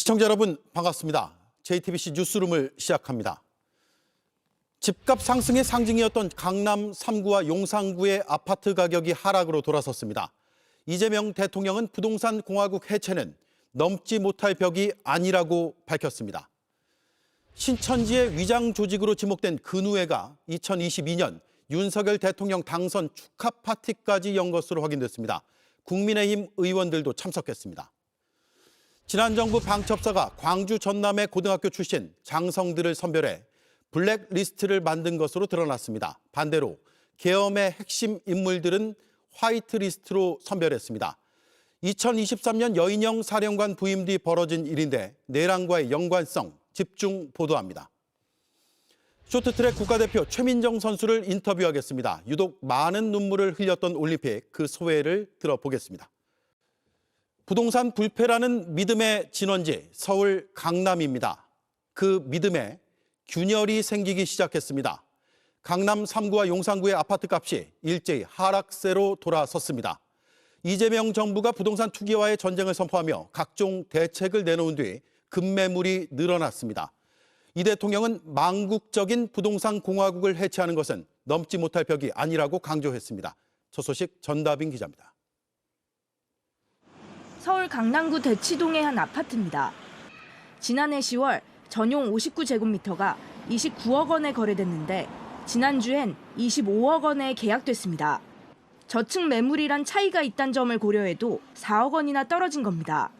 시청자 여러분 반갑습니다. JTBC 뉴스룸을 시작합니다. 집값 상승의 상징이었던 강남 3구와 용산구의 아파트 가격이 하락으로 돌아섰습니다. 이재명 대통령은 부동산 공화국 해체는 넘지 못할 벽이 아니라고 밝혔습니다. 신천지의 위장 조직으로 지목된 근우회가 2022년 윤석열 대통령 당선 축하 파티까지 연 것으로 확인됐습니다. 국민의힘 의원들도 참석했습니다. 지난 정부 방첩사가 광주 전남의 고등학교 출신 장성들을 선별해 블랙리스트를 만든 것으로 드러났습니다. 반대로 계엄의 핵심 인물들은 화이트리스트로 선별했습니다. 2023년 여인영 사령관 부임 뒤 벌어진 일인데 내란과의 연관성 집중 보도합니다. 쇼트트랙 국가대표 최민정 선수를 인터뷰하겠습니다. 유독 많은 눈물을 흘렸던 올림픽 그 소회를 들어보겠습니다. 부동산 불패라는 믿음의 진원지 서울 강남입니다. 그 믿음에 균열이 생기기 시작했습니다. 강남 3구와 용산구의 아파트값이 일제히 하락세로 돌아섰습니다. 이재명 정부가 부동산 투기와의 전쟁을 선포하며 각종 대책을 내놓은 뒤 급매물이 늘어났습니다. 이 대통령은 망국적인 부동산 공화국을 해체하는 것은 넘지 못할 벽이 아니라고 강조했습니다. 첫 소식 전다빈 기자입니다. 서울 강남구 대치동의 한 아파트입니다. 지난해 10월 전용 59제곱미터가 29억 원에 거래됐는데 지난주엔 25억 원에 계약됐습니다. 저층 매물이란 차이가 있다는 점을 고려해도 4억 원이나 떨어진 겁니다.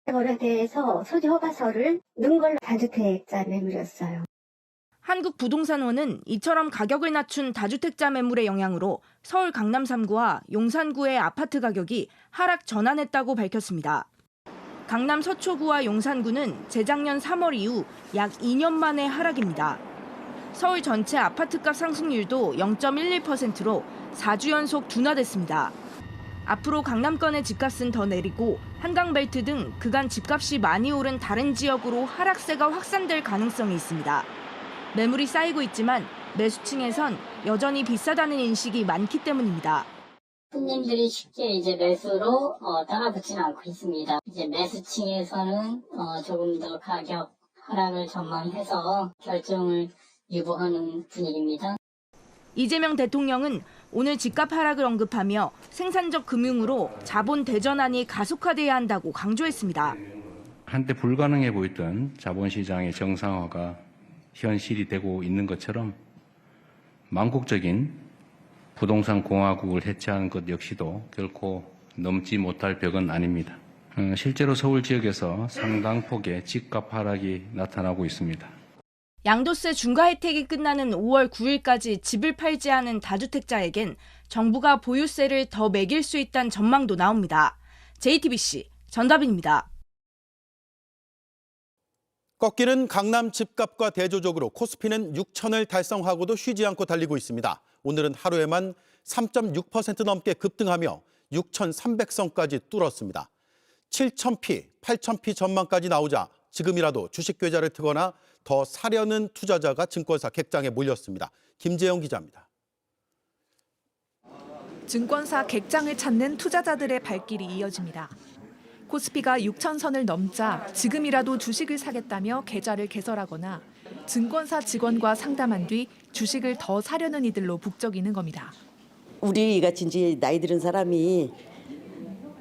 거래대에서 소지 허가서를 넣은 걸로 다주택자 매물이었어요. 한국부동산원은 이처럼 가격을 낮춘 다주택자 매물의 영향으로 서울 강남 3구와 용산구의 아파트 가격이 하락 전환했다고 밝혔습니다. 강남 서초구와 용산구는 재작년 3월 이후 약 2년 만의 하락입니다. 서울 전체 아파트값 상승률도 0.11%로 4주 연속 둔화됐습니다. 앞으로 강남권의 집값은 더 내리고 한강벨트 등 그간 집값이 많이 오른 다른 지역으로 하락세가 확산될 가능성이 있습니다. 매물이 쌓이고 있지만 매수층에선 여전히 비싸다는 인식이 많기 때문입니다. 손님들이 쉽게 이제 매수로 따라붙지는 않고 있습니다. 이제 매수층에서는 조금 더 가격 하락을 전망해서 결정을 유보하는 분위기입니다. 이재명 대통령은 오늘 집값 하락을 언급하며 생산적 금융으로 자본 대전환이 가속화돼야 한다고 강조했습니다. 한때 불가능해 보였던 자본시장의 정상화가 현실이 되고 있는 것처럼 망국적인 부동산 공화국을 해체하는 것 역시도 결코 넘지 못할 벽은 아닙니다. 실제로 서울 지역에서 상당폭의 집값 하락이 나타나고 있습니다. 양도세 중과 혜택이 끝나는 5월 9일까지 집을 팔지 않은 다주택자에겐 정부가 보유세를 더 매길 수 있다는 전망도 나옵니다. JTBC 전다빈입니다. 꺾이는 강남 집값과 대조적으로 코스피는 6천을 달성하고도 쉬지 않고 달리고 있습니다. 오늘은 하루에만 3.6% 넘게 급등하며 6,300선까지 뚫었습니다. 7,000피, 8,000피 전망까지 나오자 지금이라도 주식 계좌를 트거나 더 사려는 투자자가 증권사 객장에 몰렸습니다. 김재영 기자입니다. 증권사 객장을 찾는 투자자들의 발길이 이어집니다. 코스피가 6,000선을 넘자 지금이라도 주식을 사겠다며 계좌를 개설하거나 증권사 직원과 상담한 뒤 주식을 더 사려는 이들로 북적이는 겁니다. 우리 같이 이제 나이 들은 사람이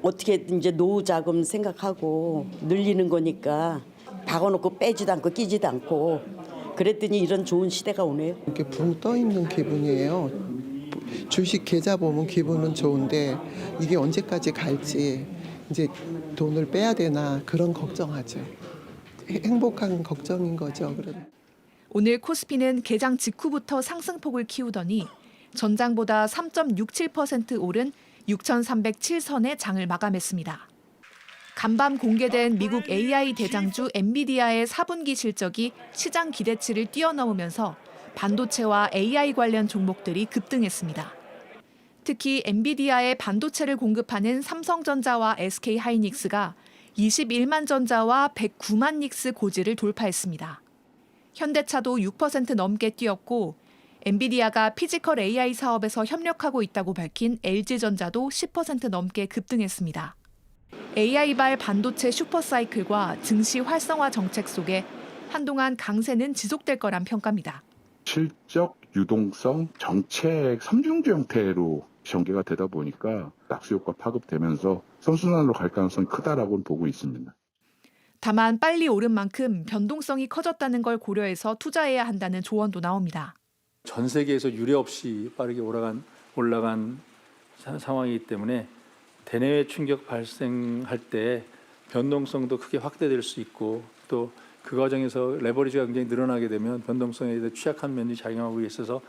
어떻게 이제 노후 자금 생각하고 늘리는 거니까 박아놓고 빼지도 않고 끼지도 않고 그랬더니 이런 좋은 시대가 오네요. 이렇게 붕 떠 있는 기분이에요. 주식 계좌 보면 기분은 좋은데 이게 언제까지 갈지 이제 돈을 빼야 되나 그런 걱정하죠. 행복한 걱정인 거죠. 오늘 코스피는 개장 직후부터 상승폭을 키우더니 전장보다 3.67% 오른 6,307선의 장을 마감했습니다. 간밤 공개된 미국 AI 대장주 엔비디아의 4분기 실적이 시장 기대치를 뛰어넘으면서 반도체와 AI 관련 종목들이 급등했습니다. 특히 엔비디아의 반도체를 공급하는 삼성전자와 SK하이닉스가 21만 전자와 109만 닉스 고지를 돌파했습니다. 현대차도 6% 넘게 뛰었고 엔비디아가 피지컬 AI 사업에서 협력하고 있다고 밝힌 LG전자도 10% 넘게 급등했습니다. AI발 반도체 슈퍼사이클과 증시 활성화 정책 속에 한동안 강세는 지속될 거란 평가입니다. 실적, 유동성, 정책 3중주 형태로 전개가 되다 보니까 낙수 효과 파급되면서 선순환으로 갈 가능성이 크다라고 보고 있습니다. 다만 빨리 오른 만큼 변동성이 커졌다는 걸 고려해서 투자해야 한다는 조언도 나옵니다. 전 세계에서 유례 없이 빠르게 올라간 상황이기 때문에 대내외 충격 발생할 때 변동성도 크게 확대될 수 있고 또 그 과정에서 레버리지가 굉장히 늘어나게 되면 변동성에 대해 취약한 면이 작용하고 있어서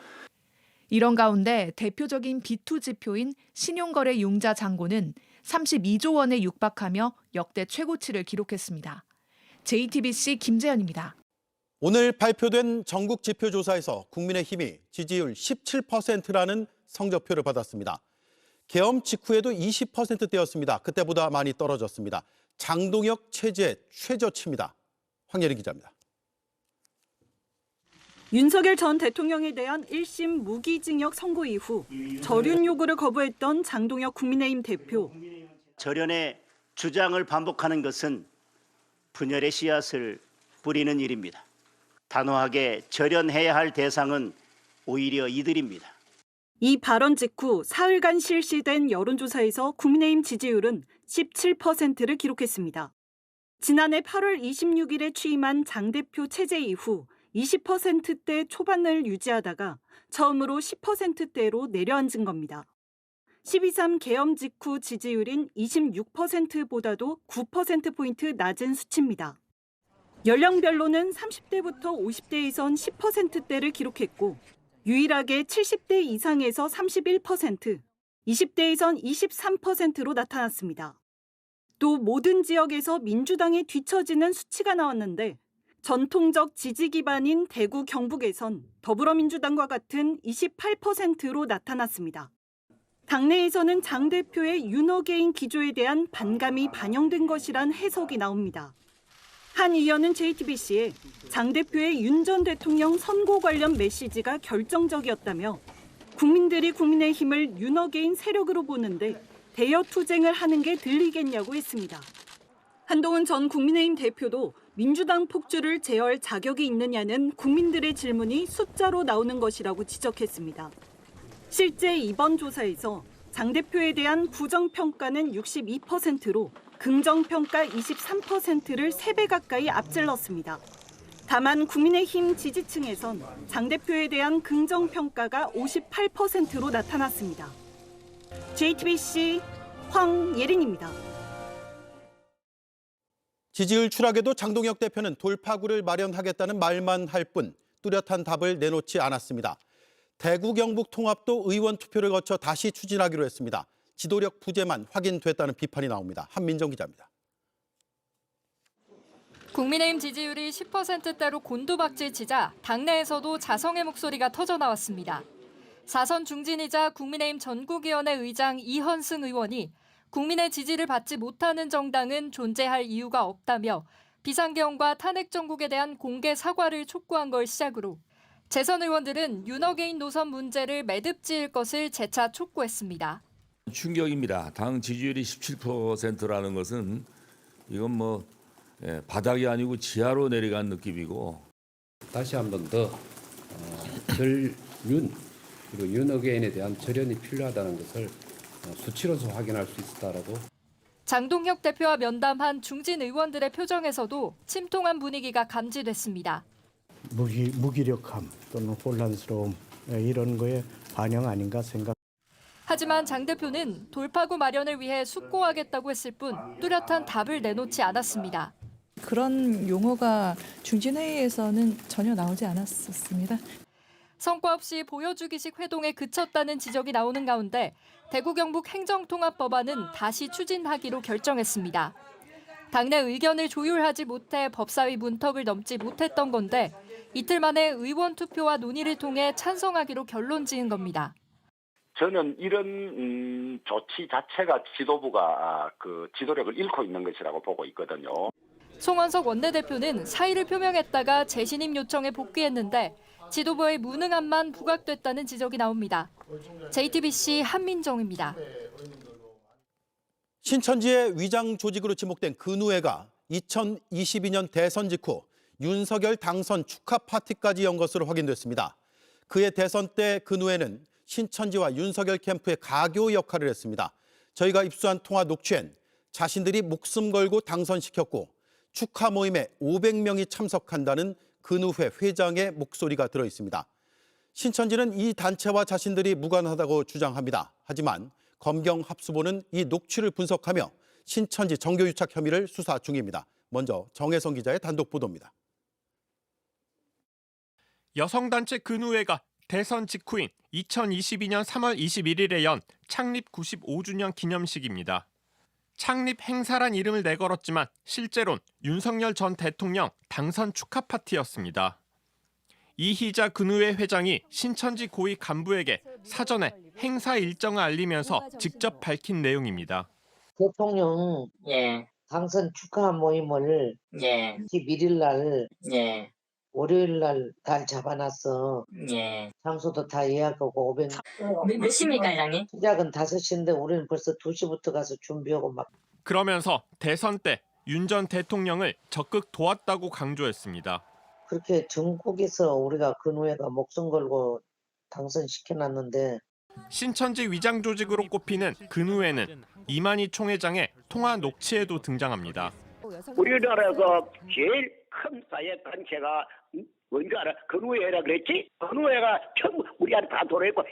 이런 가운데 대표적인 B2 지표인 신용거래 융자 잔고는 32조 원에 육박하며 역대 최고치를 기록했습니다. JTBC 김재현입니다. 오늘 발표된 전국 지표조사에서 국민의힘이 지지율 17%라는 성적표를 받았습니다. 계엄 직후에도 20%대였습니다. 그때보다 많이 떨어졌습니다. 장동혁 체제의 최저치입니다. 황예린 기자입니다. 윤석열 전 대통령에 대한 1심 무기징역 선고 이후 절윤 요구를 거부했던 장동혁 국민의힘 대표. 절연의 주장을 반복하는 것은 분열의 씨앗을 뿌리는 일입니다. 단호하게 절연해야 할 대상은 오히려 이들입니다. 이 발언 직후 사흘간 실시된 여론조사에서 국민의힘 지지율은 17%를 기록했습니다. 지난해 8월 26일에 취임한 장 대표 체제 이후 20%대 초반을 유지하다가 처음으로 10%대로 내려앉은 겁니다. 12.3 계엄 직후 지지율인 26%보다도 9%포인트 낮은 수치입니다. 연령별로는 30대부터 50대에선 10%대를 기록했고 유일하게 70대 이상에서 31%, 20대에선 23%로 나타났습니다. 또 모든 지역에서 민주당에 뒤처지는 수치가 나왔는데 전통적 지지 기반인 대구 경북에선 더불어민주당과 같은 28%로 나타났습니다. 당내에서는 장 대표의 윤어게인 기조에 대한 반감이 반영된 것이란 해석이 나옵니다. 한 의원은 JTBC에 장 대표의 윤 전 대통령 선고 관련 메시지가 결정적이었다며 국민들이 국민의힘을 윤어게인 세력으로 보는데 대여 투쟁을 하는 게 들리겠냐고 했습니다. 한동훈 전 국민의힘 대표도 민주당 폭주를 제어할 자격이 있느냐는 국민들의 질문이 숫자로 나오는 것이라고 지적했습니다. 실제 이번 조사에서 장 대표에 대한 부정평가는 62%로 긍정평가 23%를 3배 가까이 앞질렀습니다. 다만 국민의힘 지지층에선 장 대표에 대한 긍정평가가 58%로 나타났습니다. JTBC 황예린입니다. 지지율 추락에도 장동혁 대표는 돌파구를 마련하겠다는 말만 할 뿐 뚜렷한 답을 내놓지 않았습니다. 대구 경북 통합도 의원 투표를 거쳐 다시 추진하기로 했습니다. 지도력 부재만 확인됐다는 비판이 나옵니다. 한민정 기자입니다. 국민의힘 지지율이 10%대로 곤두박질치자 당내에서도 자성의 목소리가 터져나왔습니다. 4선 중진이자 국민의힘 전국위원회 의장 이현승 의원이 국민의 지지를 받지 못하는 정당은 존재할 이유가 없다며 비상계엄과 탄핵 정국에 대한 공개 사과를 촉구한 걸 시작으로 재선 의원들은 윤어게인 노선 문제를 매듭지을 것을 재차 촉구했습니다. 충격입니다. 당 지지율이 17%라는 것은 이건 바닥이 아니고 지하로 내려간 느낌이고 다시 한 번 더 절윤 그리고 윤어게인에 대한 절연이 필요하다는 것을 수치로서 확인할 수 있었다라고. 장동혁 대표와 면담한 중진 의원들의 표정에서도 침통한 분위기가 감지됐습니다. 무기력함 또는 혼란스러움 이런 거에 반영 아닌가 생각. 하지만 장 대표는 돌파구 마련을 위해 숙고하겠다고 했을 뿐 뚜렷한 답을 내놓지 않았습니다. 그런 용어가 중진회의에서는 전혀 나오지 않았었습니다. 성과 없이 보여주기식 회동에 그쳤다는 지적이 나오는 가운데 대구 경북 행정통합법안은 다시 추진하기로 결정했습니다. 당내 의견을 조율하지 못해 법사위 문턱을 넘지 못했던 건데 이틀 만에 의원 투표와 논의를 통해 찬성하기로 결론 지은 겁니다. 저는 이런 조치 자체가 지도부가 그 지도력을 잃고 있는 것이라고 보고 있거든요. 송원석 원내대표는 사의를 표명했다가 재신임 요청에 복귀했는데 지도부의 무능함만 부각됐다는 지적이 나옵니다. JTBC 한민정입니다. 신천지의 위장 조직으로 지목된 근우회가 2022년 대선 직후 윤석열 당선 축하 파티까지 연 것으로 확인됐습니다. 그해 대선 때 근우회는 신천지와 윤석열 캠프의 가교 역할을 했습니다. 저희가 입수한 통화 녹취엔 자신들이 목숨 걸고 당선시켰고 축하 모임에 500명이 참석한다는 근우회 회장의 목소리가 들어 있습니다. 신천지는 이 단체와 자신들이 무관하다고 주장합니다. 하지만 검경합수부는 이 녹취를 분석하며 신천지 정교유착 혐의를 수사 중입니다. 먼저 정혜성 기자의 단독 보도입니다. 여성단체 근우회가 대선 직후인 2022년 3월 21일에 연 창립 95주년 기념식입니다. 창립 행사란 이름을 내걸었지만 실제로는 윤석열 전 대통령 당선 축하 파티였습니다. 이희자 근우회 회장이 신천지 고위 간부에게 사전에 행사 일정을 알리면서 직접 밝힌 내용입니다. 대통령 당선 축하 모임을 11일 날 월요일 날 날 잡아놨어. 장소도 다 예약하고 500명. 몇 시입니까, 회장님? 시작은 5시인데 우리는 벌써 2시부터 가서 준비하고 막. 그러면서 대선 때 윤 전 대통령을 적극 도왔다고 강조했습니다. 그렇게 전국에서 우리가 근우회가 목숨 걸고 당선시켜놨는데 신천지 위장 조직으로 꼽히는 근우회는 이만희 총회장의 통화 녹취에도 등장합니다. 우리나라에서 제일 큰 사회 단체가 뭔지 알아? 근우회라 그랬지? 근우회가 전부 우리한테 다 돌아있고.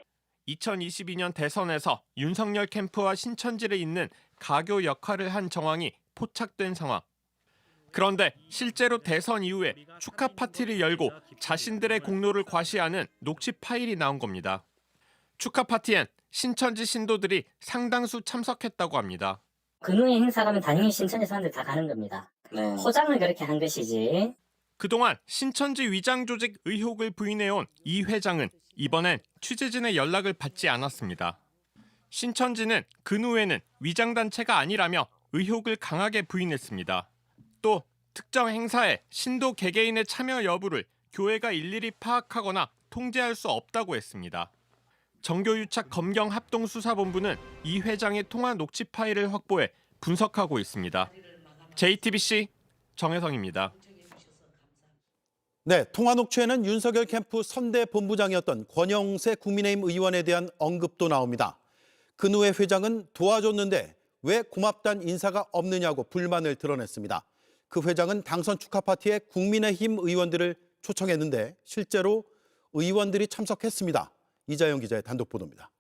2022년 대선에서 윤석열 캠프와 신천지를 잇는 가교 역할을 한 정황이 포착된 상황. 그런데 실제로 대선 이후에 축하 파티를 열고 자신들의 공로를 과시하는 녹취 파일이 나온 겁니다. 축하 파티엔 신천지 신도들이 상당수 참석했다고 합니다. 근우회 행사 가면 당연히 신천지 사람들 다 가는 겁니다. 포장을 그렇게 한 것이지. 그동안 신천지 위장 조직 의혹을 부인해온 이 회장은 이번엔 취재진의 연락을 받지 않았습니다. 신천지는 근우회는 위장단체가 아니라며 의혹을 강하게 부인했습니다. 또 특정 행사에 신도 개개인의 참여 여부를 교회가 일일이 파악하거나 통제할 수 없다고 했습니다. 정교유착 검경합동수사본부는 이 회장의 통화 녹취 파일을 확보해 분석하고 있습니다. JTBC 정혜성입니다. 네, 통화 녹취에는 윤석열 캠프 선대 본부장이었던 권영세 국민의힘 의원에 대한 언급도 나옵니다. 근우회 회장은 도와줬는데 왜 고맙다는 인사가 없느냐고 불만을 드러냈습니다. 그 회장은 당선 축하 파티에 국민의힘 의원들을 초청했는데 실제로 의원들이 참석했습니다. 이자영 기자의 단독 보도입니다.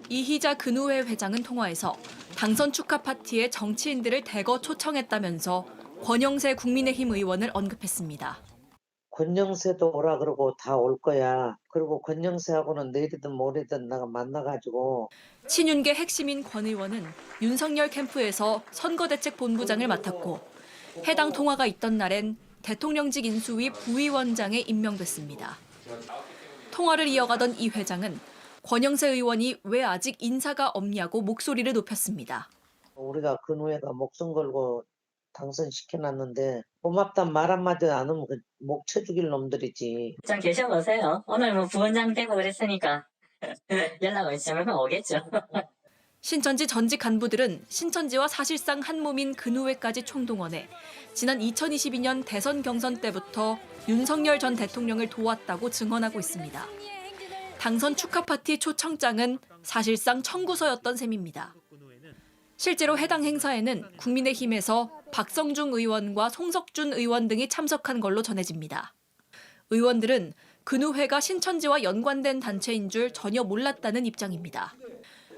이희자 근우회 회장은 통화에서 당선 축하 파티에 정치인들을 대거 초청했다면서 권영세 국민의힘 의원을 언급했습니다. 권영세도 오라 그러고 다 올 거야. 그리고 권영세하고는 내일이든 모레든 나가 만나가지고. 친윤계 핵심인 권 의원은 윤석열 캠프에서 선거대책본부장을 맡았고 해당 통화가 있던 날엔 대통령직 인수위 부위원장에 임명됐습니다. 통화를 이어가던 이 회장은 권영세 의원이 왜 아직 인사가 없냐고 목소리를 높였습니다. 우리가 근우회가 목숨 걸고 당선시켜놨는데 고맙단 말 한마디 안 하면 목 쳐 죽일 놈들이지. 좀 계셔보세요. 오늘 뭐 부원장 되고 그랬으니까 연락 오시면 오겠죠. 신천지 전직 간부들은 신천지와 사실상 한 몸인 근우회까지 총동원해 지난 2022년 대선 경선 때부터 윤석열 전 대통령을 도왔다고 증언하고 있습니다. 당선 축하 파티 초청장은 사실상 청구서였던 셈입니다. 실제로 해당 행사에는 국민의힘에서 박성중 의원과 송석준 의원 등이 참석한 걸로 전해집니다. 의원들은 근우회가 신천지와 연관된 단체인 줄 전혀 몰랐다는 입장입니다.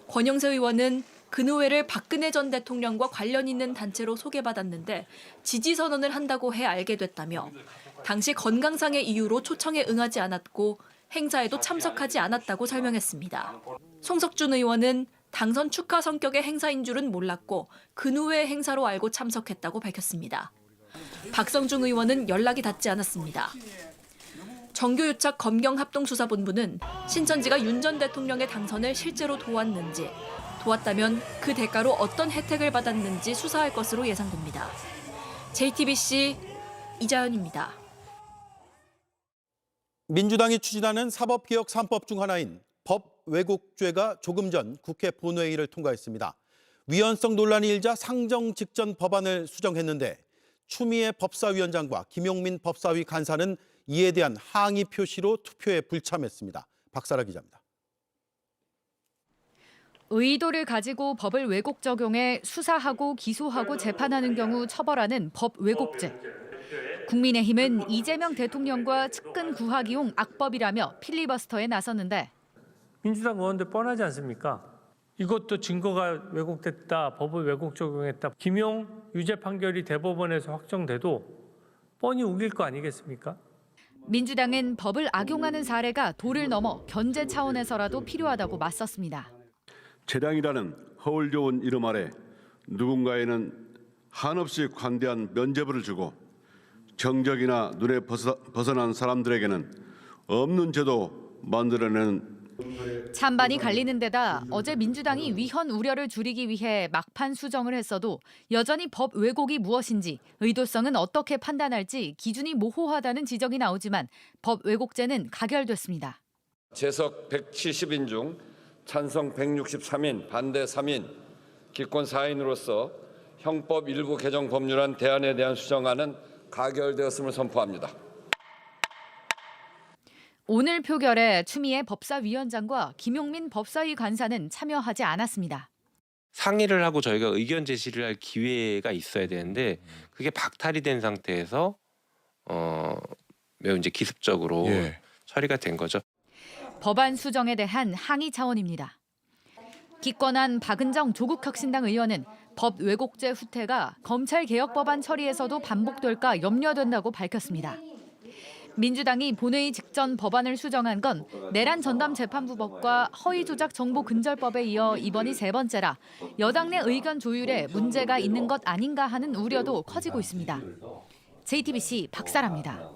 권영세 의원은 근우회를 박근혜 전 대통령과 관련 있는 단체로 소개받았는데 지지 선언을 한다고 해 알게 됐다며 당시 건강상의 이유로 초청에 응하지 않았고 행사에도 참석하지 않았다고 설명했습니다. 송석준 의원은 당선 축하 성격의 행사인 줄은 몰랐고 근우회 행사로 알고 참석했다고 밝혔습니다. 박성중 의원은 연락이 닿지 않았습니다. 정교유착 검경합동수사본부는 신천지가 윤 전 대통령의 당선을 실제로 도왔는지, 도왔다면 그 대가로 어떤 혜택을 받았는지 수사할 것으로 예상됩니다. JTBC 이자연입니다. 민주당이 추진하는 사법개혁 3법 중 하나인 법 왜곡죄가 조금 전 국회 본회의를 통과했습니다. 위헌성 논란이 일자 상정 직전 법안을 수정했는데 추미애 법사위원장과 김용민 법사위 간사는 이에 대한 항의 표시로 투표에 불참했습니다. 박사라 기자입니다. 의도를 가지고 법을 왜곡 적용해 수사하고 기소하고 재판하는 경우 처벌하는 법 왜곡죄. 국민의힘은 이재명 대통령과 측근 구하기용 악법이라며 필리버스터에 나섰는데 민주당 의원들 뻔하지 않습니까? 이것도 증거가 왜곡됐다, 법을 왜곡 적용했다. 김용 유죄 판결이 대법원에서 확정돼도 뻔히 우길 거 아니겠습니까? 민주당은 법을 악용하는 사례가 도를 넘어 견제 차원에서라도 필요하다고 맞섰습니다. 재량이라는 허울 좋은 이름 아래 누군가에는 한없이 관대한 면죄부를 주고 정적이나 눈에 벗어난 사람들에게는 없는 죄도 만들어내는 찬반이 갈리는 데다 어제 민주당이 위헌 우려를 줄이기 위해 막판 수정을 했어도 여전히 법 왜곡이 무엇인지 의도성은 어떻게 판단할지 기준이 모호하다는 지적이 나오지만 법 왜곡죄는 가결됐습니다. 재석 170인 중 찬성 163인, 반대 3인, 기권 4인으로서 형법 일부 개정 법률안 대안에 대한 수정안은 가결되었음을 선포합니다. 오늘 표결에 추미애 법사위원장과 김용민 법사위 간사는 참여하지 않았습니다. 상의를 하고 저희가 의견 제시를 할 기회가 있어야 되는데 그게 박탈이 된 상태에서 매우 이제 기습적으로 처리가 된 거죠. 법안 수정에 대한 항의 차원입니다. 기권한 박은정 조국혁신당 의원은 법 왜곡죄 후퇴가 검찰개혁 법안 처리에서도 반복될까 염려된다고 밝혔습니다. 민주당이 본회의 직전 법안을 수정한 건 내란 전담 재판부법과 허위조작 정보근절법에 이어 이번이 세 번째라 여당 내 의견 조율에 문제가 있는 것 아닌가 하는 우려도 커지고 있습니다. JTBC 박사라입니다.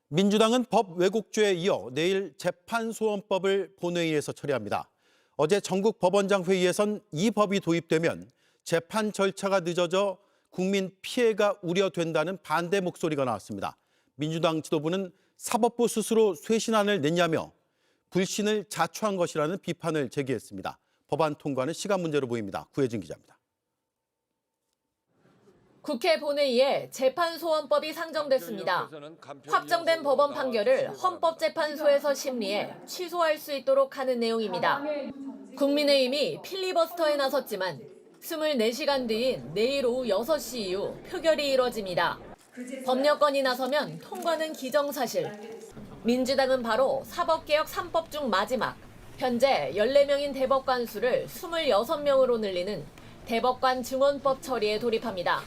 민주당은 법 왜곡죄에 이어 내일 재판소원법을 본회의에서 처리합니다. 어제 전국 법원장 회의에선 이 법이 도입되면 재판 절차가 늦어져 국민 피해가 우려된다는 반대 목소리가 나왔습니다. 민주당 지도부는 사법부 스스로 쇄신안을 냈냐며 불신을 자초한 것이라는 비판을 제기했습니다. 법안 통과는 시간 문제로 보입니다. 구혜진 기자입니다. 국회 본회의에 재판소원법이 상정됐습니다. 확정된 법원 판결을 헌법재판소에서 심리해 취소할 수 있도록 하는 내용입니다. 국민의힘이 필리버스터에 나섰지만 24시간 뒤인 내일 오후 6시 이후 표결이 이뤄집니다. 법여건이 나서면 통과는 기정사실. 민주당은 바로 사법개혁 3법 중 마지막, 현재 14명인 대법관 수를 26명으로 늘리는 대법관 증언법 처리에 돌입합니다.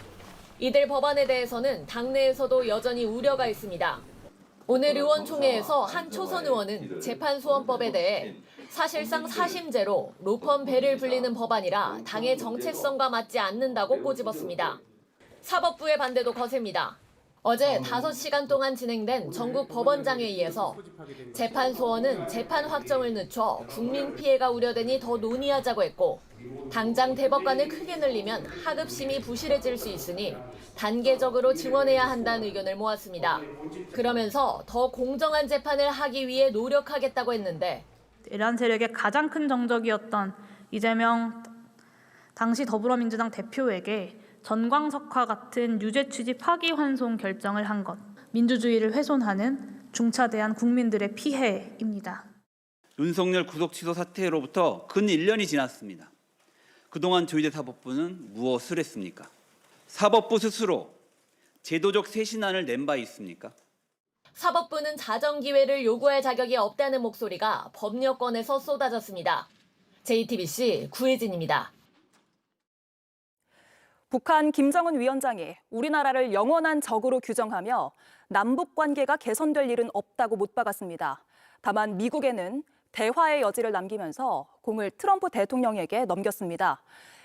이들 법안에 대해서는 당내에서도 여전히 우려가 있습니다. 오늘 의원총회에서 한 초선 의원은 재판소원법에 대해 사실상 사심제로 로펌 배를 불리는 법안이라 당의 정체성과 맞지 않는다고 꼬집었습니다. 사법부의 반대도 거셉니다. 어제 5시간 동안 진행된 전국 법원장회의에서 재판소원은 재판 확정을 늦춰 국민 피해가 우려되니 더 논의하자고 했고 당장 대법관을 크게 늘리면 하급심이 부실해질 수 있으니 단계적으로 증언해야 한다는 의견을 모았습니다. 그러면서 더 공정한 재판을 하기 위해 노력하겠다고 했는데 내란 세력의 가장 큰 정적이었던 이재명 당시 더불어민주당 대표에게 전광석화 같은 유죄 취지 파기환송 결정을 한 것, 민주주의를 훼손하는 중차대한 국민들의 피해입니다. 윤석열 구속 취소 사태로부터 근 1년이 지났습니다. 그동안 조희대 사법부는 무엇을 했습니까? 사법부 스스로 제도적 쇄신안을 낸 바 있습니까? 사법부는 자정 기회를 요구할 자격이 없다는 목소리가 법여권에서 쏟아졌습니다. JTBC 구혜진입니다. 북한 김정은 위원장이 우리나라를 영원한 적으로 규정하며 남북 관계가 개선될 일은 없다고 못 박았습니다. 다만 미국에는 대화의 여지를 남기면서 공을 트럼프 대통령에게 넘겼습니다.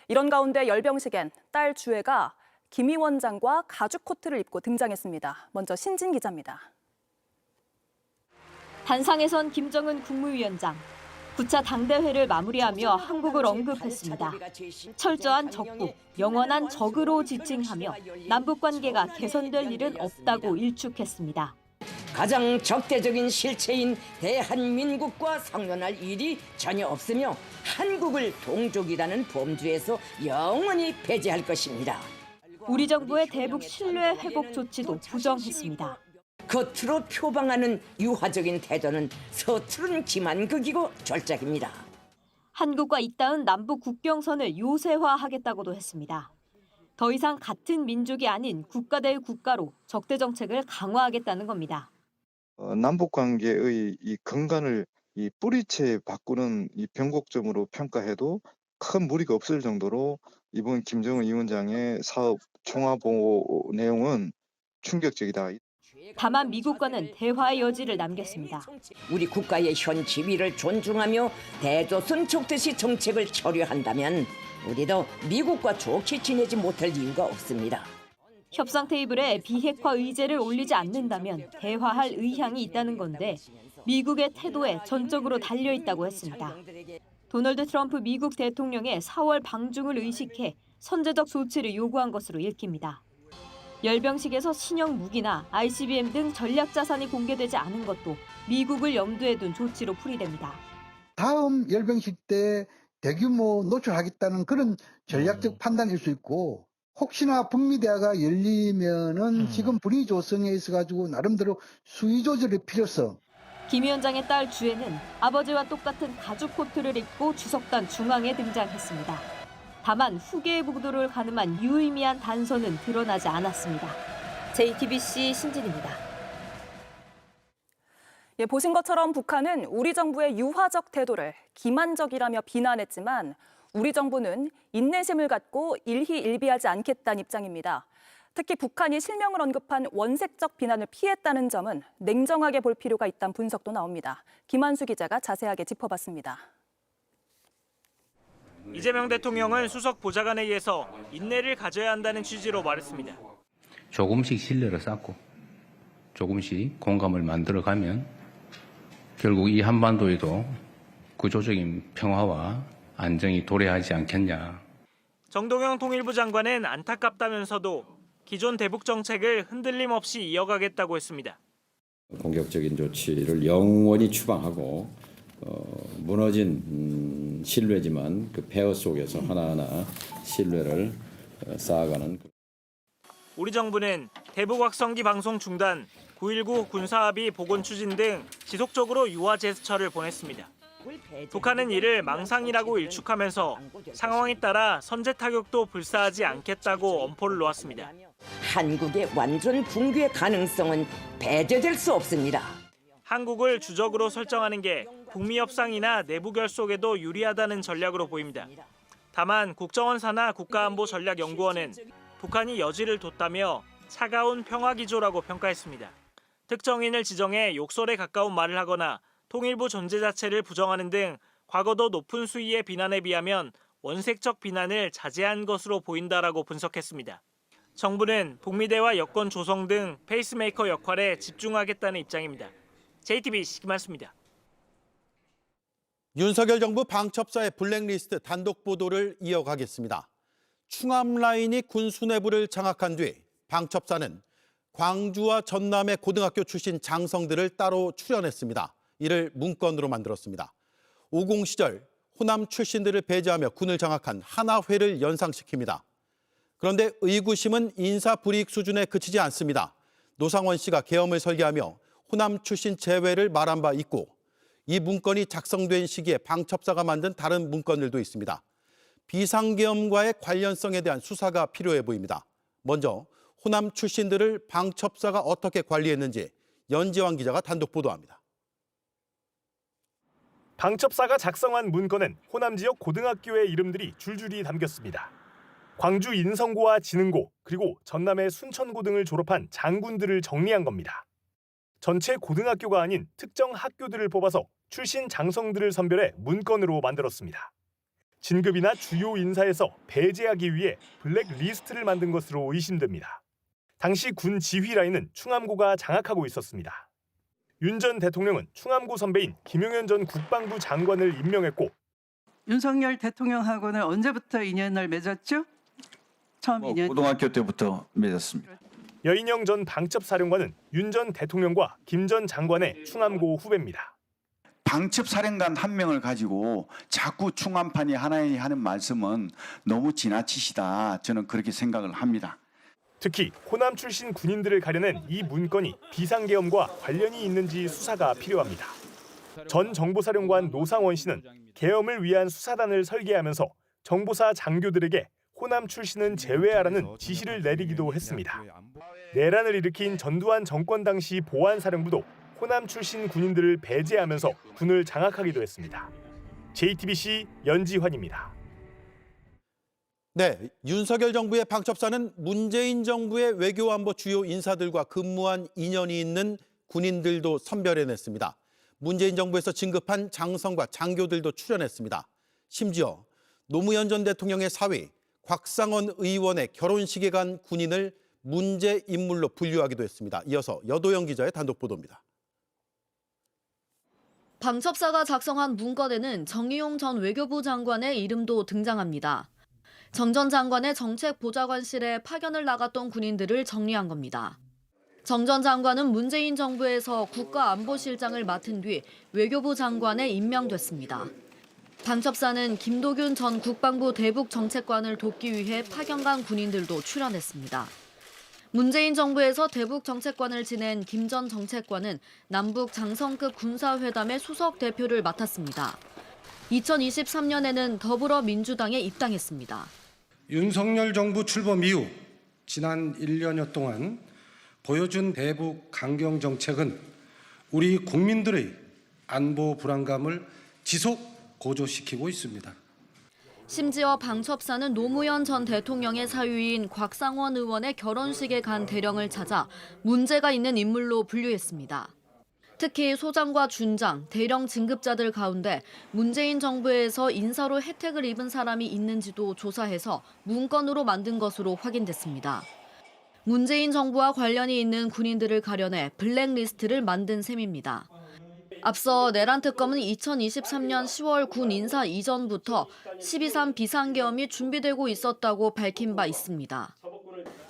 이런 가운데 열병식엔 딸 주애가 김 위원장과 가죽 코트를 입고 등장했습니다. 먼저 신진 기자입니다. 단상에선 김정은 국무위원장, 9차 당대회를 마무리하며 한국을 언급했습니다. 철저한 적국, 영원한 적으로 지칭하며 남북관계가 개선될 일은 없다고 일축했습니다. 가장 적대적인 실체인 대한민국과 상존할 일이 전혀 없으며 한국을 동족이라는 범주에서 영원히 배제할 것입니다. 우리 정부의 대북 신뢰 회복 조치도 부정했습니다. 겉으로 표방하는 유화적인 태도는 서투른 기만극이고 졸작입니다. 한국과 잇닿은 남북 국경선을 요새화하겠다고도 했습니다. 더 이상 같은 민족이 아닌 국가 대 국가로 적대 정책을 강화하겠다는 겁니다. 남북 관계의 이 근간을 이 뿌리채 바꾸는 이 변곡점으로 평가해도 큰 무리가 없을 정도로 이번 김정은 위원장의 사업 총화보고 내용은 충격적이다. 다만 미국과는 대화의 여지를 남겼습니다. 우리 국가의 현 지위를 존중하며 대조선 촉대시 정책을 처리한다면 우리도 미국과 좋게 지내지 못할 이유가 없습니다. 협상 테이블에 비핵화 의제를 올리지 않는다면 대화할 의향이 있다는 건데 미국의 태도에 전적으로 달려있다고 했습니다. 도널드 트럼프 미국 대통령의 4월 방중을 의식해 선제적 조치를 요구한 것으로 읽힙니다. 열병식에서 신형 무기나 ICBM 등 전략 자산이 공개되지 않은 것도 미국을 염두에 둔 조치로 풀이됩니다. 다음 열병식 때 대규모 노출하겠다는 그런 전략적 판단일 수 있고 혹시나 북미 대화가 열리면은 지금 분위기 조성에 있어가지고 나름대로 수위 조절의 필요성. 김 위원장의 딸 주애는 아버지와 똑같은 가죽 코트를 입고 주석단 중앙에 등장했습니다. 다만 후계의 보도를 가늠한 유의미한 단서는 드러나지 않았습니다. JTBC 신진입니다. 예, 보신 것처럼 북한은 우리 정부의 유화적 태도를 기만적이라며 비난했지만 우리 정부는 인내심을 갖고 일희일비하지 않겠다는 입장입니다. 특히 북한이 실명을 언급한 원색적 비난을 피했다는 점은 냉정하게 볼 필요가 있다는 분석도 나옵니다. 김한수 기자가 자세하게 짚어봤습니다. 이재명 대통령은 수석 보좌관회의에서 인내를 가져야 한다는 취지로 말했습니다. 조금씩 신뢰를 쌓고 조금씩 공감을 만들어가면 결국 이 한반도에도 구조적인 평화와 안정이 도래하지 않겠냐. 정동영 통일부 장관은 안타깝다면서도 기존 대북 정책을 흔들림 없이 이어가겠다고 했습니다. 공격적인 조치를 영원히 추방하고 무너진 신뢰지만 그 폐허 속에서 하나하나 신뢰를 쌓아가는. 우리 정부는 대북 확성기 방송 중단, 9.19 군사합의 복원 추진 등 지속적으로 유화 제스처를 보냈습니다. 북한은 이를 망상이라고 일축하면서 상황에 따라 선제 타격도 불사하지 않겠다고 엄포를 놓았습니다. 한국의 완전 붕괴 가능성은 배제될 수 없습니다. 한국을 주적으로 설정하는 게 북미 협상이나 내부 결속에도 유리하다는 전략으로 보입니다. 다만 국정원 산하 국가안보전략연구원은 북한이 여지를 뒀다며 차가운 평화기조라고 평가했습니다. 특정인을 지정해 욕설에 가까운 말을 하거나 통일부 존재 자체를 부정하는 등 과거도 높은 수위의 비난에 비하면 원색적 비난을 자제한 것으로 보인다라고 분석했습니다. 정부는 북미 대화 여건 조성 등 페이스메이커 역할에 집중하겠다는 입장입니다. JTBC 김한수입니다. 윤석열 정부 방첩사의 블랙리스트 단독 보도를 이어가겠습니다. 충암 라인이 군 수뇌부를 장악한 뒤 방첩사는 광주와 전남의 고등학교 출신 장성들을 따로 출연했습니다. 이를 문건으로 만들었습니다. 50 시절 호남 출신들을 배제하며 군을 장악한 하나회를 연상시킵니다. 그런데 의구심은 인사불이익 수준에 그치지 않습니다. 노상원 씨가 계엄을 설계하며 호남 출신 제외를 말한 바 있고 이 문건이 작성된 시기에 방첩사가 만든 다른 문건들도 있습니다. 비상계엄과의 관련성에 대한 수사가 필요해 보입니다. 먼저 호남 출신들을 방첩사가 어떻게 관리했는지 연지환 기자가 단독 보도합니다. 방첩사가 작성한 문건은 호남 지역 고등학교의 이름들이 줄줄이 담겼습니다. 광주 인성고와 지능고 그리고 전남의 순천고 등을 졸업한 장군들을 정리한 겁니다. 전체 고등학교가 아닌 특정 학교들을 뽑아서 출신 장성들을 선별해 문건으로 만들었습니다. 진급이나 주요 인사에서 배제하기 위해 블랙리스트를 만든 것으로 의심됩니다. 당시 군 지휘 라인은 충암고가 장악하고 있었습니다. 윤 전 대통령은 충암고 선배인 김용현 전 국방부 장관을 임명했고 윤석열 대통령하고는 언제부터 인연을 맺었죠? 처음 인연. 고등학교 때부터 맺었습니다. 여인영 전 방첩사령관은 윤 전 대통령과 김 전 장관의 충암고 후배입니다. 방첩사령관 한 명을 가지고 자꾸 충암판이 하나에 하는 말씀은 너무 지나치시다. 저는 그렇게 생각을 합니다. 특히 호남 출신 군인들을 가려낸 이 문건이 비상계엄과 관련이 있는지 수사가 필요합니다. 전 정보사령관 노상원 씨는 계엄을 위한 수사단을 설계하면서 정보사 장교들에게 호남 출신은 제외하라는 지시를 내리기도 했습니다. 내란을 일으킨 전두환 정권 당시 보안사령부도 호남 출신 군인들을 배제하면서 군을 장악하기도 했습니다. JTBC 연지환입니다. 네, 윤석열 정부의 방첩사는 문재인 정부의 외교안보 주요 인사들과 근무한 인연이 있는 군인들도 선별해냈습니다. 문재인 정부에서 진급한 장성과 장교들도 출연했습니다. 심지어 노무현 전 대통령의 사위 곽상원 의원의 결혼식에 간 군인을 문제 인물로 분류하기도 했습니다. 이어서 여도영 기자의 단독 보도입니다. 방첩사가 작성한 문건에는 정의용 전 외교부 장관의 이름도 등장합니다. 정 전 장관의 정책보좌관실에 파견을 나갔던 군인들을 정리한 겁니다. 정 전 장관은 문재인 정부에서 국가안보실장을 맡은 뒤 외교부 장관에 임명됐습니다. 방첩사는 김도균 전 국방부 대북정책관을 돕기 위해 파견 간 군인들도 출연했습니다. 문재인 정부에서 대북정책관을 지낸 김 전 정책관은 남북 장성급 군사회담의 수석 대표를 맡았습니다. 2023년에는 더불어민주당에 입당했습니다. 윤석열 정부 출범 이후 지난 1년여 동안 보여준 대북 강경 정책은 우리 국민들의 안보 불안감을 지속 고조시키고 있습니다. 심지어 방첩사는 노무현 전 대통령의 사위인 곽상원 의원의 결혼식에 간 대령을 찾아 문제가 있는 인물로 분류했습니다. 특히 소장과 준장, 대령 진급자들 가운데 문재인 정부에서 인사로 혜택을 입은 사람이 있는지도 조사해서 문건으로 만든 것으로 확인됐습니다. 문재인 정부와 관련이 있는 군인들을 가려내 블랙리스트를 만든 셈입니다. 앞서 내란 특검은 2023년 10월 군 인사 이전부터 12.3 비상계엄이 준비되고 있었다고 밝힌 바 있습니다.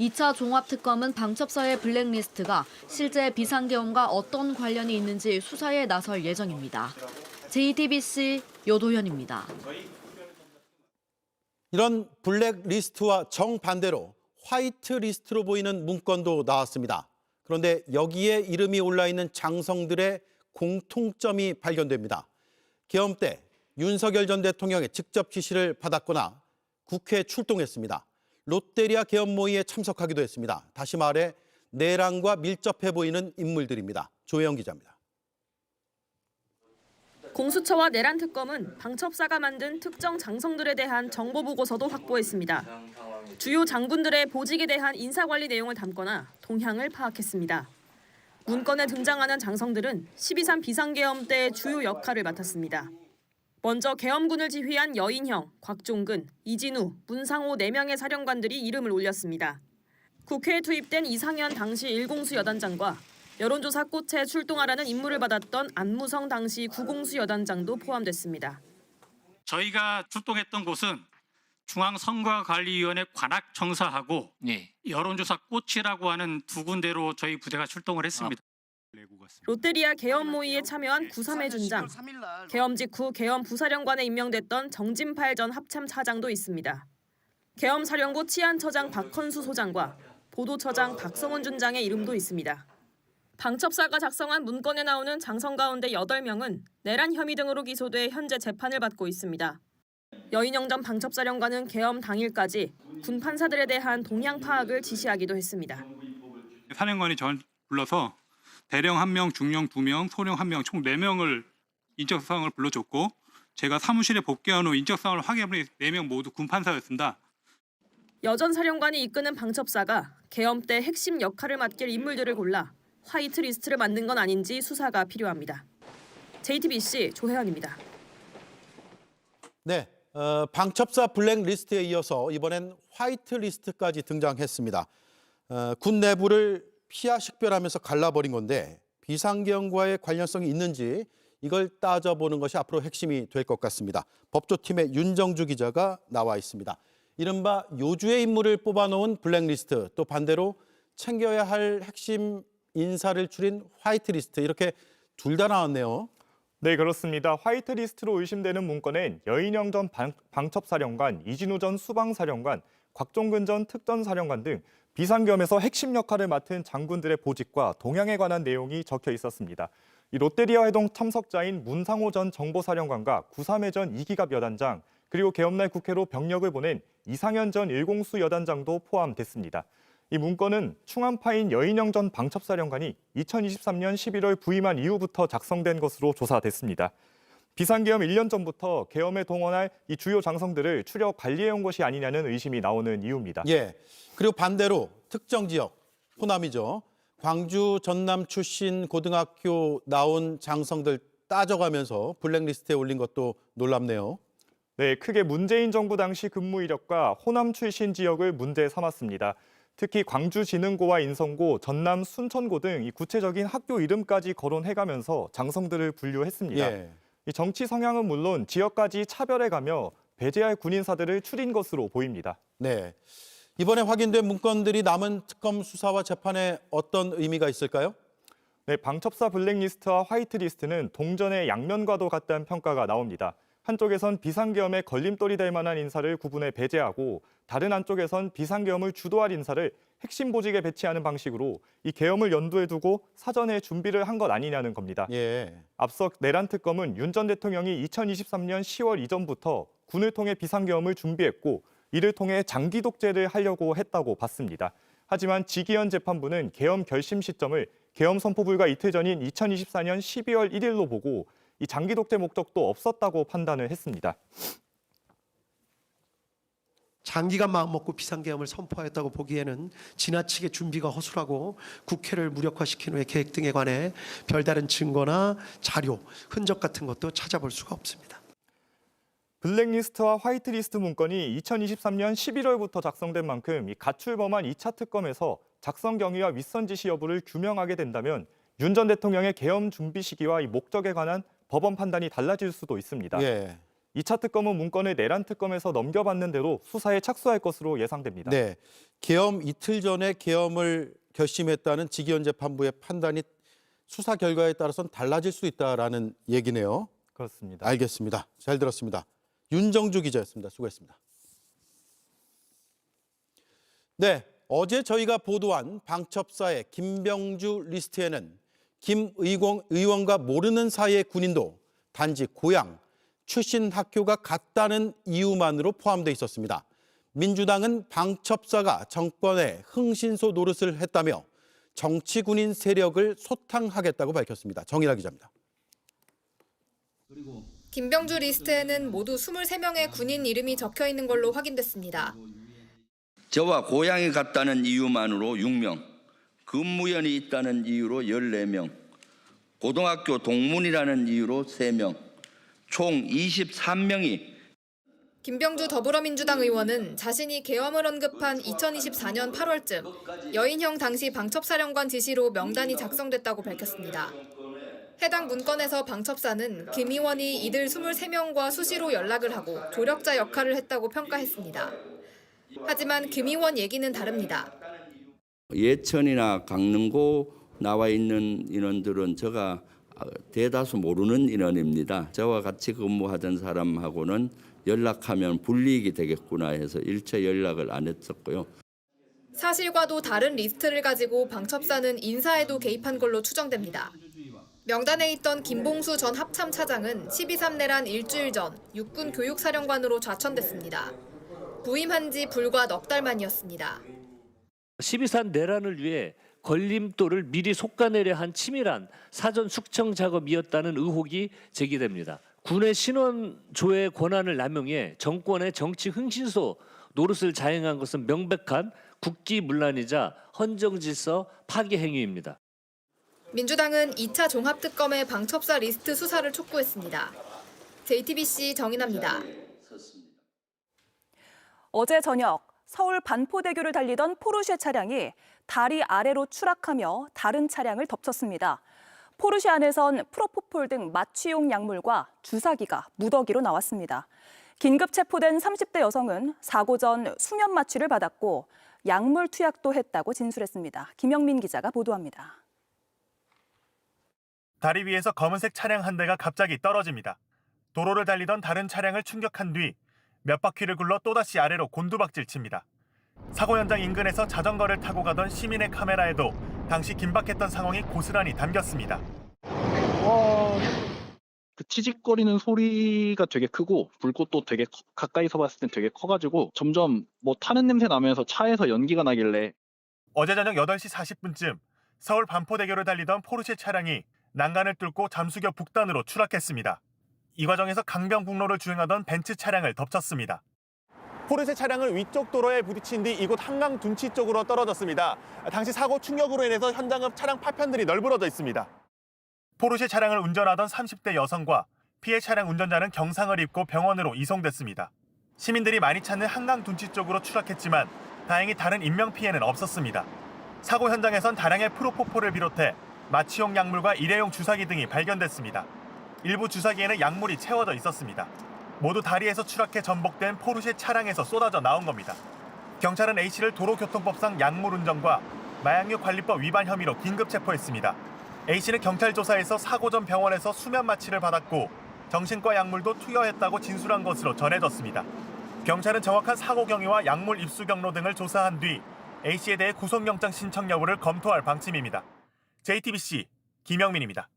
2차 종합특검은 방첩사의 블랙리스트가 실제 비상계엄과 어떤 관련이 있는지 수사에 나설 예정입니다. JTBC 여도현입니다. 이런 블랙리스트와 정반대로 화이트리스트로 보이는 문건도 나왔습니다. 그런데 여기에 이름이 올라있는 장성들의 공통점이 발견됩니다. 계엄 때 윤석열 전 대통령의 직접 지시를 받았거나 국회에 출동했습니다. 롯데리아 계엄 모의에 참석하기도 했습니다. 다시 말해 내란과 밀접해 보이는 인물들입니다. 조혜영 기자입니다. 공수처와 내란특검은 방첩사가 만든 특정 장성들에 대한 정보보고서도 확보했습니다. 주요 장군들의 보직에 대한 인사관리 내용을 담거나 동향을 파악했습니다. 문건에 등장하는 장성들은 12.3 비상계엄 때 주요 역할을 맡았습니다. 먼저 계엄군을 지휘한 여인형, 곽종근, 이진우, 문상호 4명의 사령관들이 이름을 올렸습니다. 국회에 투입된 이상현 당시 일공수 여단장과 여론조사 꽃에 출동하라는 임무를 받았던 안무성 당시 구공수 여단장도 포함됐습니다. 저희가 출동했던 곳은 중앙선거관리위원회 관악청사하고 여론조사 꽃이라고 하는 두 군데로 저희 부대가 출동을 했습니다. 롯데리아 계엄 모의에 참여한 9.3의 준장, 계엄 직후 계엄 부사령관에 임명됐던 정진팔 전 합참 차장도 있습니다. 계엄 사령부 치안처장 박헌수 소장과 보도처장 박성훈 준장의 이름도 있습니다. 방첩사가 작성한 문건에 나오는 장성 가운데 8명은 내란 혐의 등으로 기소돼 현재 재판을 받고 있습니다. 여인영 전 방첩사령관은 계엄 당일까지 군 판사들에 대한 동향 파악을 지시하기도 했습니다. 사령관이 전 불러서 대령 1명, 중령 2명, 소령 1명 총 4명을 인적사항을 불러줬고 제가 사무실에 복귀한 후 인적사항을 확인해보니 4명 모두 군 판사였습니다. 여전 사령관이 이끄는 방첩사가 계엄 때 핵심 역할을 맡길 인물들을 골라 화이트리스트를 만든 건 아닌지 수사가 필요합니다. JTBC 조혜연입니다. 네, 방첩사 블랙리스트에 이어서 이번엔 화이트리스트까지 등장했습니다. 군 내부를 피하 식별하면서 갈라버린 건데 비상계엄과의 관련성이 있는지 이걸 따져보는 것이 앞으로 핵심이 될 것 같습니다. 법조팀의 윤정주 기자가 나와 있습니다. 이른바 요주의 인물을 뽑아놓은 블랙리스트, 또 반대로 챙겨야 할 핵심 인사를 줄인 화이트리스트 이렇게 둘 다 나왔네요. 네, 그렇습니다. 화이트리스트로 의심되는 문건엔 여인영 전 방첩사령관, 이진우 전 수방사령관, 곽종근 전 특전사령관 등 비상겸에서 핵심 역할을 맡은 장군들의 보직과 동향에 관한 내용이 적혀 있었습니다. 이 롯데리아 회동 참석자인 문상호 전 정보사령관과 구삼회 전 이기갑 여단장, 그리고 계엄날 국회로 병력을 보낸 이상현 전 일공수 여단장도 포함됐습니다. 이 문건은 충암파인 여인영 전 방첩사령관이 2023년 11월 부임한 이후부터 작성된 것으로 조사됐습니다. 비상계엄 1년 전부터 계엄에 동원할 이 주요 장성들을 추려 관리해온 것이 아니냐는 의심이 나오는 이유입니다. 예. 그리고 반대로 특정 지역, 호남이죠. 광주, 전남 출신 고등학교 나온 장성들 따져가면서 블랙리스트에 올린 것도 놀랍네요. 네, 크게 문재인 정부 당시 근무 이력과 호남 출신 지역을 문제 삼았습니다. 특히 광주진흥고와 인성고, 전남 순천고 등 이 구체적인 학교 이름까지 거론해가면서 장성들을 분류했습니다. 예. 이 정치 성향은 물론 지역까지 차별해가며 배제할 군인사들을 추린 것으로 보입니다. 네. 이번에 확인된 문건들이 남은 특검 수사와 재판에 어떤 의미가 있을까요? 네, 방첩사 블랙리스트와 화이트리스트는 동전의 양면과도 같다는 평가가 나옵니다. 한쪽에선 비상계엄에 걸림돌이 될 만한 인사를 구분해 배제하고 다른 한쪽에선 비상계엄을 주도할 인사를 핵심 보직에 배치하는 방식으로 이 계엄을 연두에 두고 사전에 준비를 한 것 아니냐는 겁니다. 예. 앞서 내란 특검은 윤 전 대통령이 2023년 10월 이전부터 군을 통해 비상계엄을 준비했고 이를 통해 장기 독재를 하려고 했다고 봤습니다. 하지만 지기현 재판부는 계엄 결심 시점을 계엄 선포 불과 이틀 전인 2024년 12월 1일로 보고 이 장기 독재 목적도 없었다고 판단을 했습니다. 장기간 마음먹고 비상계엄을 선포하였다고 보기에는 지나치게 준비가 허술하고 국회를 무력화시킨 후의 계획 등에 관해 별다른 증거나 자료, 흔적 같은 것도 찾아볼 수가 없습니다. 블랙리스트와 화이트리스트 문건이 2023년 11월부터 작성된 만큼 이 가출범한 2차 특검에서 작성 경위와 윗선 지시 여부를 규명하게 된다면 윤 전 대통령의 계엄 준비 시기와 이 목적에 관한 법원 판단이 달라질 수도 있습니다. 예. 2차 특검은 문건을 내란 특검에서 넘겨받는 대로 수사에 착수할 것으로 예상됩니다. 네. 계엄 이틀 전에 계엄을 결심했다는 지기현 재판부의 판단이 수사 결과에 따라서는 달라질 수 있다라는 얘기네요. 그렇습니다. 알겠습니다. 잘 들었습니다. 윤정주 기자였습니다. 수고했습니다. 네, 어제 저희가 보도한 방첩사의 김병주 리스트에는 김 의원과 모르는 사이의 군인도 단지 고향, 출신 학교가 같다는 이유만으로 포함되어 있었습니다. 민주당은 방첩사가 정권의 흥신소 노릇을 했다며 정치군인 세력을 소탕하겠다고 밝혔습니다. 정일아 기자입니다. 김병주 리스트에는 모두 23명의 군인 이름이 적혀 있는 걸로 확인됐습니다. 저와 고향이 같다는 이유만으로 6명, 근무연이 있다는 이유로 14명, 고등학교 동문이라는 이유로 3명, 총 23명이 김병주 더불어민주당 의원은 자신이 계엄을 언급한 2024년 8월쯤 여인형 당시 방첩사령관 지시로 명단이 작성됐다고 밝혔습니다. 해당 문건에서 방첩사는 김 의원이 이들 23명과 수시로 연락을 하고 조력자 역할을 했다고 평가했습니다. 하지만 김 의원 얘기는 다릅니다. 예천이나 강릉고 나와 있는 인원들은 제가 대다수 모르는 인원입니다. 저와 같이 근무하던 사람하고는 연락하면 불이익이 되겠구나 해서 일체 연락을 안 했었고요. 사실과도 다른 리스트를 가지고 방첩사는 인사에도 개입한 걸로 추정됩니다. 명단에 있던 김봉수 전 합참차장은 12.3 내란 일주일 전 육군 교육사령관으로 좌천됐습니다. 부임한 지 불과 넉 달 만이었습니다. 12.3 내란을 위해 걸림돌을 미리 솎아내려 한 치밀한 사전 숙청 작업이었다는 의혹이 제기됩니다. 군의 신원조회 권한을 남용해 정권의 정치 흥신소 노릇을 자행한 것은 명백한 국기문란이자 헌정질서 파괴 행위입니다. 민주당은 2차 종합특검의 방첩사 리스트 수사를 촉구했습니다. JTBC 정인아입니다. 어제 저녁 서울 반포대교를 달리던 포르쉐 차량이 다리 아래로 추락하며 다른 차량을 덮쳤습니다. 포르쉐 안에선 프로포폴 등 마취용 약물과 주사기가 무더기로 나왔습니다. 긴급 체포된 30대 여성은 사고 전 수면 마취를 받았고 약물 투약도 했다고 진술했습니다. 김영민 기자가 보도합니다. 다리 위에서 검은색 차량 한 대가 갑자기 떨어집니다. 도로를 달리던 다른 차량을 충격한 뒤 몇 바퀴를 굴러 또다시 아래로 곤두박질 칩니다. 사고 현장 인근에서 자전거를 타고 가던 시민의 카메라에도 당시 긴박했던 상황이 고스란히 담겼습니다. 그 치직거리는 소리가 되게 크고 불꽃도 되게 가까이서 봤을 땐 되게 커가지고 점점 뭐 타는 냄새 나면서 차에서 연기가 나길래. 어제 저녁 8시 40분쯤 서울 반포대교를 달리던 포르쉐 차량이 난간을 뚫고 잠수교 북단으로 추락했습니다. 이 과정에서 강변북로를 주행하던 벤츠 차량을 덮쳤습니다. 포르쉐 차량은 위쪽 도로에 부딪힌 뒤 이곳 한강 둔치 쪽으로 떨어졌습니다. 당시 사고 충격으로 인해서 현장은 차량 파편들이 널브러져 있습니다. 포르쉐 차량을 운전하던 30대 여성과 피해 차량 운전자는 경상을 입고 병원으로 이송됐습니다. 시민들이 많이 찾는 한강 둔치 쪽으로 추락했지만 다행히 다른 인명피해는 없었습니다. 사고 현장에선 다량의 프로포폴을 비롯해 마취용 약물과 일회용 주사기 등이 발견됐습니다. 일부 주사기에는 약물이 채워져 있었습니다. 모두 다리에서 추락해 전복된 포르쉐 차량에서 쏟아져 나온 겁니다. 경찰은 A씨를 도로교통법상 약물 운전과 마약류 관리법 위반 혐의로 긴급 체포했습니다. A씨는 경찰 조사에서 사고 전 병원에서 수면 마취를 받았고 정신과 약물도 투여했다고 진술한 것으로 전해졌습니다. 경찰은 정확한 사고 경위와 약물 입수 경로 등을 조사한 뒤 A씨에 대해 구속영장 신청 여부를 검토할 방침입니다. JTBC 김영민입니다.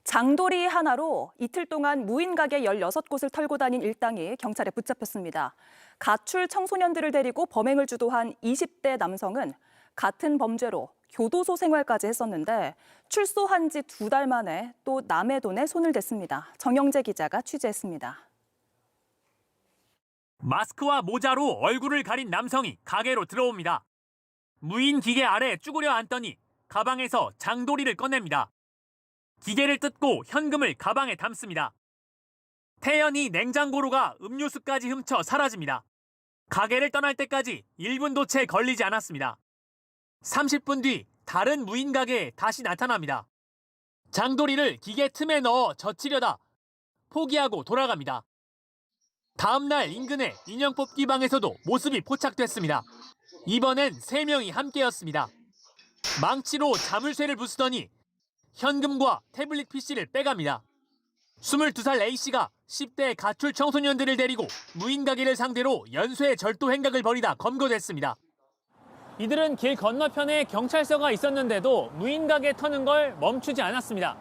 장돌이 하나로 이틀 동안 무인 가게 16곳을 털고 다닌 일당이 경찰에 붙잡혔습니다. 가출 청소년들을 데리고 범행을 주도한 20대 남성은 같은 범죄로 교도소 생활까지 했었는데 출소한 지 2달 만에 또 남의 돈에 손을 댔습니다. 정영재 기자가 취재했습니다. 마스크와 모자로 얼굴을 가린 남성이 가게로 들어옵니다. 무인 기계 아래 쭈그려 앉더니 가방에서 장도리를 꺼냅니다. 기계를 뜯고 현금을 가방에 담습니다. 태연히 냉장고로 가 음료수까지 훔쳐 사라집니다. 가게를 떠날 때까지 1분도 채 걸리지 않았습니다. 30분 뒤 다른 무인 가게에 다시 나타납니다. 장도리를 기계 틈에 넣어 젖히려다 포기하고 돌아갑니다. 다음 날 인근의 인형 뽑기 방에서도 모습이 포착됐습니다. 이번엔 3명이 함께였습니다. 망치로 자물쇠를 부수더니 현금과 태블릿 PC를 빼갑니다. 22살 A씨가 10대 가출 청소년들을 데리고 무인 가게를 상대로 연쇄 절도 행각을 벌이다 검거됐습니다. 이들은 길 건너편에 경찰서가 있었는데도 무인 가게 터는 걸 멈추지 않았습니다.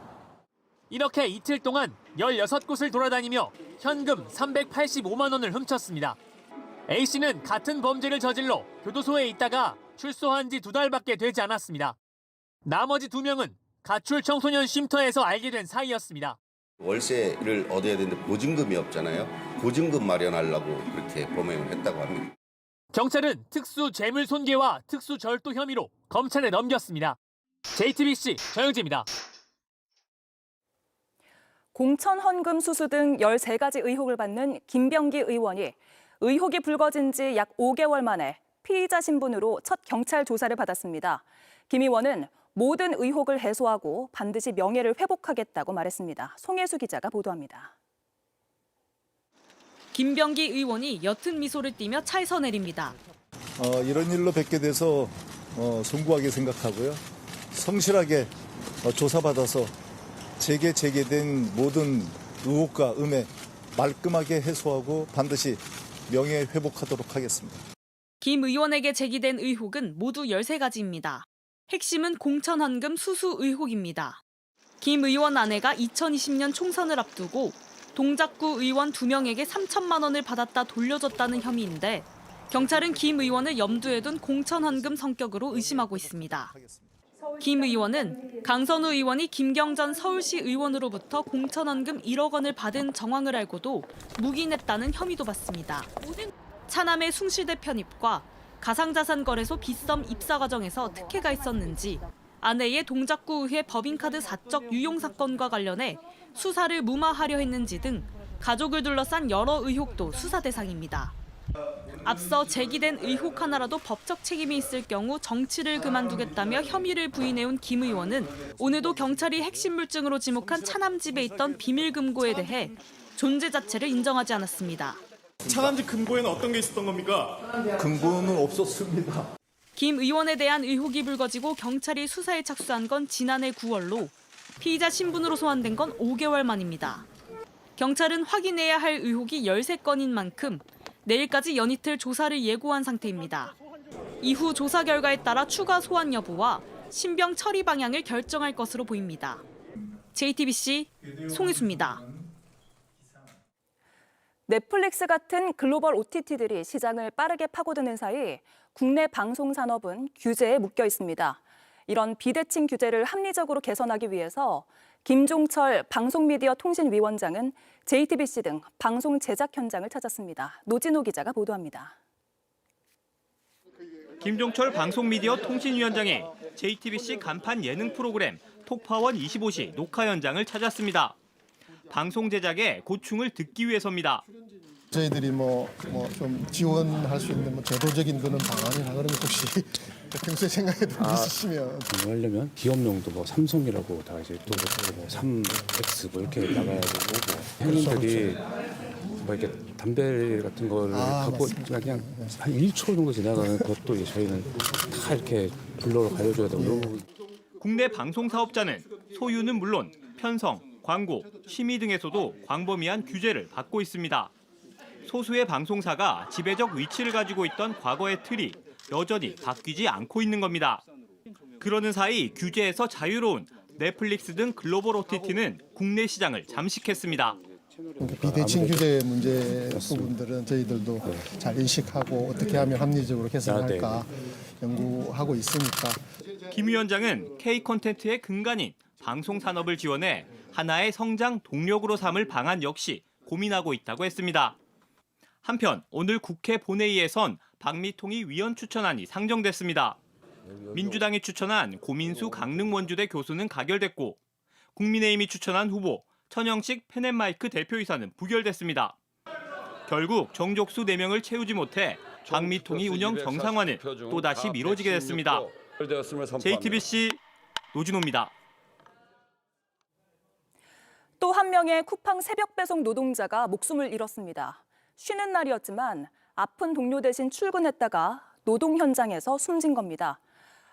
이렇게 이틀 동안 16곳을 돌아다니며 현금 385만 원을 훔쳤습니다. A씨는 같은 범죄를 저질러 교도소에 있다가 출소한 지 2달밖에 되지 않았습니다. 나머지 2명은 가출 청소년 쉼터에서 알게 된 사이였습니다. 월세를 얻어야 되는데 보증금이 없잖아요. 보증금 마련하려고 그렇게 범행을 했다고 합니다. 경찰은 특수 재물 손괴와 특수 절도 혐의로 검찰에 넘겼습니다. JTBC 정영재입니다. 공천 헌금 수수 등 13가지 의혹을 받는 김병기 의원이 의혹이 불거진 지 약 5개월 만에 피의자 신분으로 첫 경찰 조사를 받았습니다. 김 의원은 모든 의혹을 해소하고 반드시 명예를 회복하겠다고 말했습니다. 송혜수 기자가 보도합니다. 김병기 의원이 옅은 미소를 띠며 차에서 내립니다. 이런 일로 뵙게 돼서 송구하게 생각하고요. 성실하게 조사받아서 제게 제기된 모든 의혹과 음해 말끔하게 해소하고 반드시 명예 회복하도록 하겠습니다. 김 의원에게 제기된 의혹은 모두 13가지입니다. 핵심은 공천 헌금 수수 의혹입니다. 김 의원 아내가 2020년 총선을 앞두고 동작구 의원 2명에게 3천만 원을 받았다 돌려줬다는 혐의인데 경찰은 김 의원을 염두에 둔 공천 헌금 성격으로 의심하고 있습니다. 김 의원은 강선우 의원이 김경전 서울시 의원으로부터 공천 헌금 1억 원을 받은 정황을 알고도 묵인했다는 혐의도 받습니다. 차남의 숭실대 편입과 가상자산 거래소 빗썸 입사 과정에서 특혜가 있었는지, 아내의 동작구의회 법인카드 사적 유용 사건과 관련해 수사를 무마하려 했는지 등 가족을 둘러싼 여러 의혹도 수사 대상입니다. 앞서 제기된 의혹 하나라도 법적 책임이 있을 경우 정치를 그만두겠다며 혐의를 부인해온 김 의원은 오늘도 경찰이 핵심 물증으로 지목한 차남 집에 있던 비밀 금고에 대해 존재 자체를 인정하지 않았습니다. 차남지 금고에는 어떤 게 있었던 겁니까? 근거는 없었습니다. 김 의원에 대한 의혹이 불거지고 경찰이 수사에 착수한 건 지난해 9월로 피의자 신분으로 소환된 건 5개월 만입니다. 경찰은 확인해야 할 의혹이 13건인 만큼 내일까지 연이틀 조사를 예고한 상태입니다. 이후 조사 결과에 따라 추가 소환 여부와 신병 처리 방향을 결정할 것으로 보입니다. JTBC 송희수입니다. 넷플릭스 같은 글로벌 OTT들이 시장을 빠르게 파고드는 사이 국내 방송 산업은 규제에 묶여 있습니다. 이런 비대칭 규제를 합리적으로 개선하기 위해서 김종철 방송미디어통신위원장은 JTBC 등 방송 제작 현장을 찾았습니다. 노진호 기자가 보도합니다. 김종철 방송미디어통신위원장이 JTBC 간판 예능 프로그램 톡파원 25시 녹화 현장을 찾았습니다. 방송 제작에 고충을 듣기 위해서입니다. 저희들이 좀 지원할 수 있는 제도적인 그런 방안이나 그런 것 혹시 평소에 생각해 둔 게 있으시면. 하려면 기업명도 삼성이라고 다 이제 또 3X 이렇게 나가야 되고 행인들이 이렇게 담배 같은 걸 갖고 그냥 한 1초 정도 지나가는 것도 저희는 다 이렇게 블러로 가려줘야 되고. 국내 방송 사업자는 소유는 물론 편성, 광고, 심의 등에서도 광범위한 규제를 받고 있습니다. 소수의 방송사가 지배적 위치를 가지고 있던 과거의 틀이 여전히 바뀌지 않고 있는 겁니다. 그러는 사이 규제에서 자유로운 넷플릭스 등 글로벌 OTT는 국내 시장을 잠식했습니다. 비대칭 규제 문제 부분들은 저희들도 잘 인식하고 어떻게 하면 합리적으로 개선할까 연구하고 있으니까. 김 위원장은 K 콘텐츠의 근간인 방송 산업을 지원해 하나의 성장 동력으로 삼을 방안 역시 고민하고 있다고 했습니다. 한편 오늘 국회 본회의에선 박미통이 위원 추천안이 상정됐습니다. 민주당이 추천한 고민수 강릉원주대 교수는 가결됐고 국민의힘이 추천한 후보 천영식 펜앤마이크 대표이사는 부결됐습니다. 결국 정족수 4명을 채우지 못해 박미통이 운영 정상화는 또다시 미뤄지게 됐습니다. JTBC 노진호입니다. 또 한 명의 쿠팡 새벽 배송 노동자가 목숨을 잃었습니다. 쉬는 날이었지만 아픈 동료 대신 출근했다가 노동 현장에서 숨진 겁니다.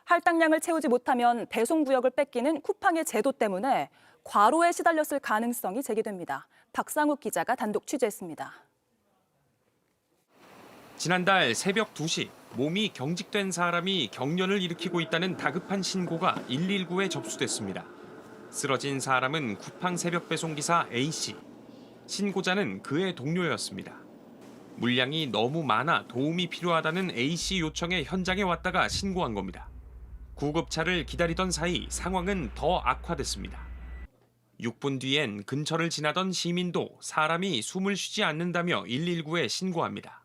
할당량을 채우지 못하면 배송 구역을 뺏기는 쿠팡의 제도 때문에 과로에 시달렸을 가능성이 제기됩니다. 박상욱 기자가 단독 취재했습니다. 지난달 새벽 2시 몸이 경직된 사람이 경련을 일으키고 있다는 다급한 신고가 119에 접수됐습니다. 쓰러진 사람은 쿠팡 새벽 배송 기사 A씨. 신고자는 그의 동료였습니다. 물량이 너무 많아 도움이 필요하다는 A씨 요청에 현장에 왔다가 신고한 겁니다. 구급차를 기다리던 사이 상황은 더 악화됐습니다. 6분 뒤엔 근처를 지나던 시민도 사람이 숨을 쉬지 않는다며 119에 신고합니다.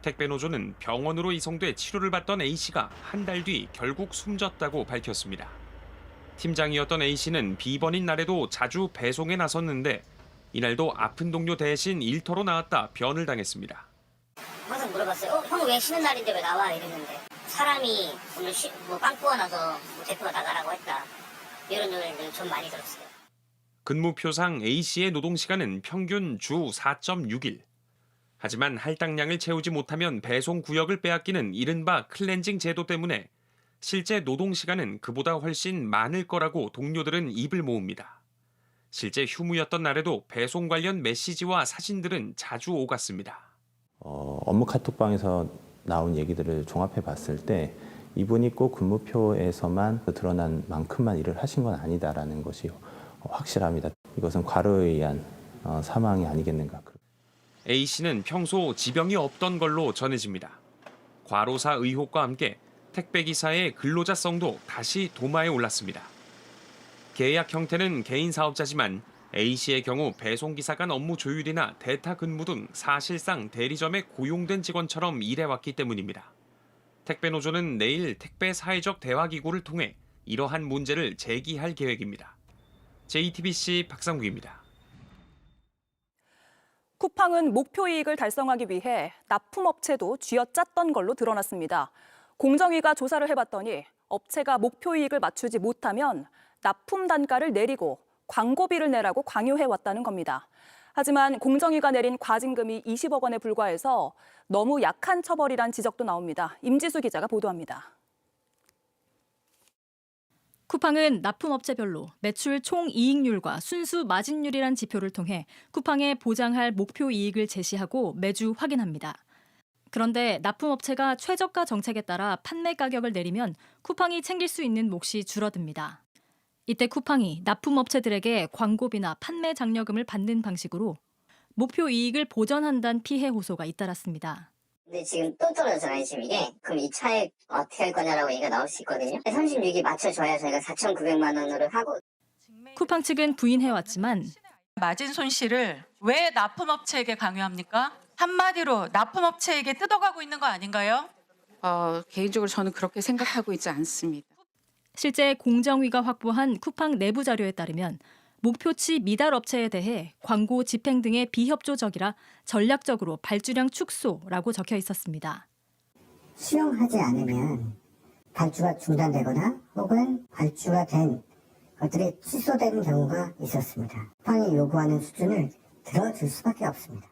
택배노조는 병원으로 이송돼 치료를 받던 A씨가 한 달 뒤 결국 숨졌다고 밝혔습니다. 팀장이었던 A씨는 비번인 날에도 자주 배송에 나섰는데 이날도 아픈 동료 대신 일터로 나왔다 변을 당했습니다. 항상 물어봤어요. 형 왜 쉬는 날인데 왜 나와? 이랬는데 사람이 오늘 빵 구워놔서 대표가 나가라고 했다. 이런 얘기를 좀 많이 들었어요. 근무표상 A씨의 노동시간은 평균 주 4.6일. 하지만 할당량을 채우지 못하면 배송 구역을 빼앗기는 이른바 클렌징 제도 때문에 실제 노동시간은 그보다 훨씬 많을 거라고 동료들은 입을 모읍니다. 실제 휴무였던 날에도 배송 관련 메시지와 사진들은 자주 오갔습니다. 업무 카톡방에서 나온 얘기들을 종합해 봤을 때 이분이 꼭 근무표에서만 드러난 만큼만 일을 하신 건 아니다라는 것이 확실합니다. 이것은 과로에 의한 사망이 아니겠는가. A씨는 평소 지병이 없던 걸로 전해집니다. 과로사 의혹과 함께 택배기사의 근로자성도 다시 도마에 올랐습니다. 계약 형태는 개인 사업자지만 A씨의 경우 배송기사 간 업무 조율이나 대타 근무 등 사실상 대리점에 고용된 직원처럼 일해왔기 때문입니다. 택배노조는 내일 택배 사회적 대화기구를 통해 이러한 문제를 제기할 계획입니다. JTBC 박상국입니다. 쿠팡은 목표 이익을 달성하기 위해 납품업체도 쥐어짰던 걸로 드러났습니다. 공정위가 조사를 해봤더니 업체가 목표 이익을 맞추지 못하면 납품 단가를 내리고 광고비를 내라고 강요해왔다는 겁니다. 하지만 공정위가 내린 과징금이 20억 원에 불과해서 너무 약한 처벌이란 지적도 나옵니다. 임지수 기자가 보도합니다. 쿠팡은 납품업체별로 매출 총 이익률과 순수 마진율이란 지표를 통해 쿠팡에 보장할 목표 이익을 제시하고 매주 확인합니다. 그런데 납품업체가 최저가 정책에 따라 판매 가격을 내리면 쿠팡이 챙길 수 있는 몫이 줄어듭니다. 이때 쿠팡이 납품업체들에게 광고비나 판매 장려금을 받는 방식으로 목표 이익을 보전한다는 피해 호소가 잇따랐습니다. 근데 지금 또 떨어졌잖아요, 지금 이게. 그럼 이 차액 어떻게 할 거냐라고 얘기가 나올 수 있거든요. 36이 맞춰줘야 저희가 4,900만 원으로 하고. 쿠팡 측은 부인해왔지만 마진 손실을 왜 납품업체에게 강요합니까? 한마디로 납품업체에게 뜯어가고 있는 거 아닌가요? 개인적으로 저는 그렇게 생각하고 있지 않습니다. 실제 공정위가 확보한 쿠팡 내부 자료에 따르면 목표치 미달 업체에 대해 광고 집행 등의 비협조적이라 전략적으로 발주량 축소라고 적혀 있었습니다. 수용하지 않으면 발주가 중단되거나 혹은 발주가 된 것들이 취소되는 경우가 있었습니다. 쿠팡이 요구하는 수준을 들어줄 수밖에 없습니다.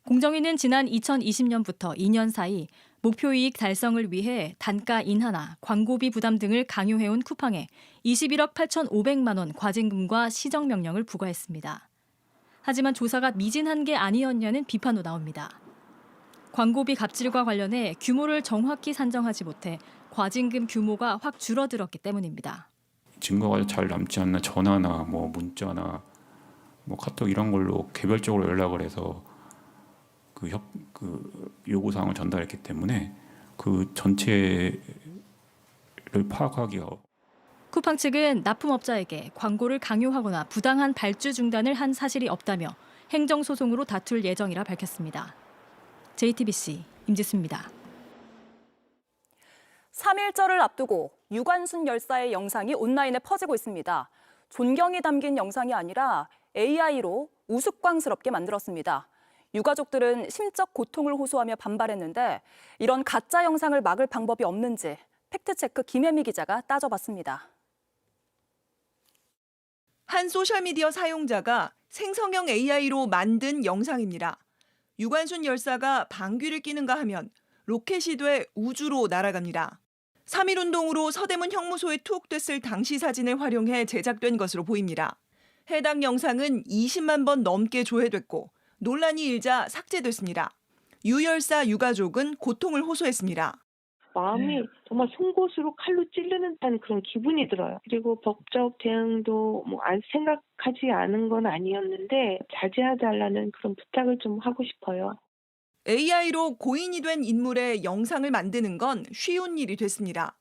공정위는 지난 2020년부터 2년 사이 목표이익 달성을 위해 단가 인하나 광고비 부담 등을 강요해온 쿠팡에 21억 8,500만 원 과징금과 시정명령을 부과했습니다. 하지만 조사가 미진한 게 아니었냐는 비판도 나옵니다. 광고비 갑질과 관련해 규모를 정확히 산정하지 못해 과징금 규모가 확 줄어들었기 때문입니다. 증거가 잘 남지 않는 전화나 뭐 문자나 뭐 카톡 이런 걸로 개별적으로 연락을 해서 그 요구 사항을 전달했기 때문에 그 전체를 파악하기가. 쿠팡 측은 납품업자에게 광고를 강요하거나 부당한 발주 중단을 한 사실이 없다며 행정소송으로 다툴 예정이라 밝혔습니다. JTBC 임지수입니다. 3.1절을 앞두고 유관순 열사의 영상이 온라인에 퍼지고 있습니다. 존경이 담긴 영상이 아니라 AI로 우스꽝스럽게 만들었습니다. 유가족들은 심적 고통을 호소하며 반발했는데 이런 가짜 영상을 막을 방법이 없는지 팩트체크 김혜미 기자가 따져봤습니다. 한 소셜미디어 사용자가 생성형 AI로 만든 영상입니다. 유관순 열사가 방귀를 뀌는가 하면 로켓이 돼 우주로 날아갑니다. 3.1운동으로 서대문 형무소에 투옥됐을 당시 사진을 활용해 제작된 것으로 보입니다. 해당 영상은 20만 번 넘게 조회됐고 논란이 일자 삭제됐습니다. 유 열사 유가족은 고통을 호소했습니다. 마음이 정말 송곳으로 칼로 찌르는 듯한 그런 기분이 들어요. 그리고 법적 대응도 생각하지 않은 건 아니었는데 자제해달라는 그런 부탁을 좀 하고 싶어요. AI로 고인이 된 인물의 영상을 만드는 건 쉬운 일이 됐습니다.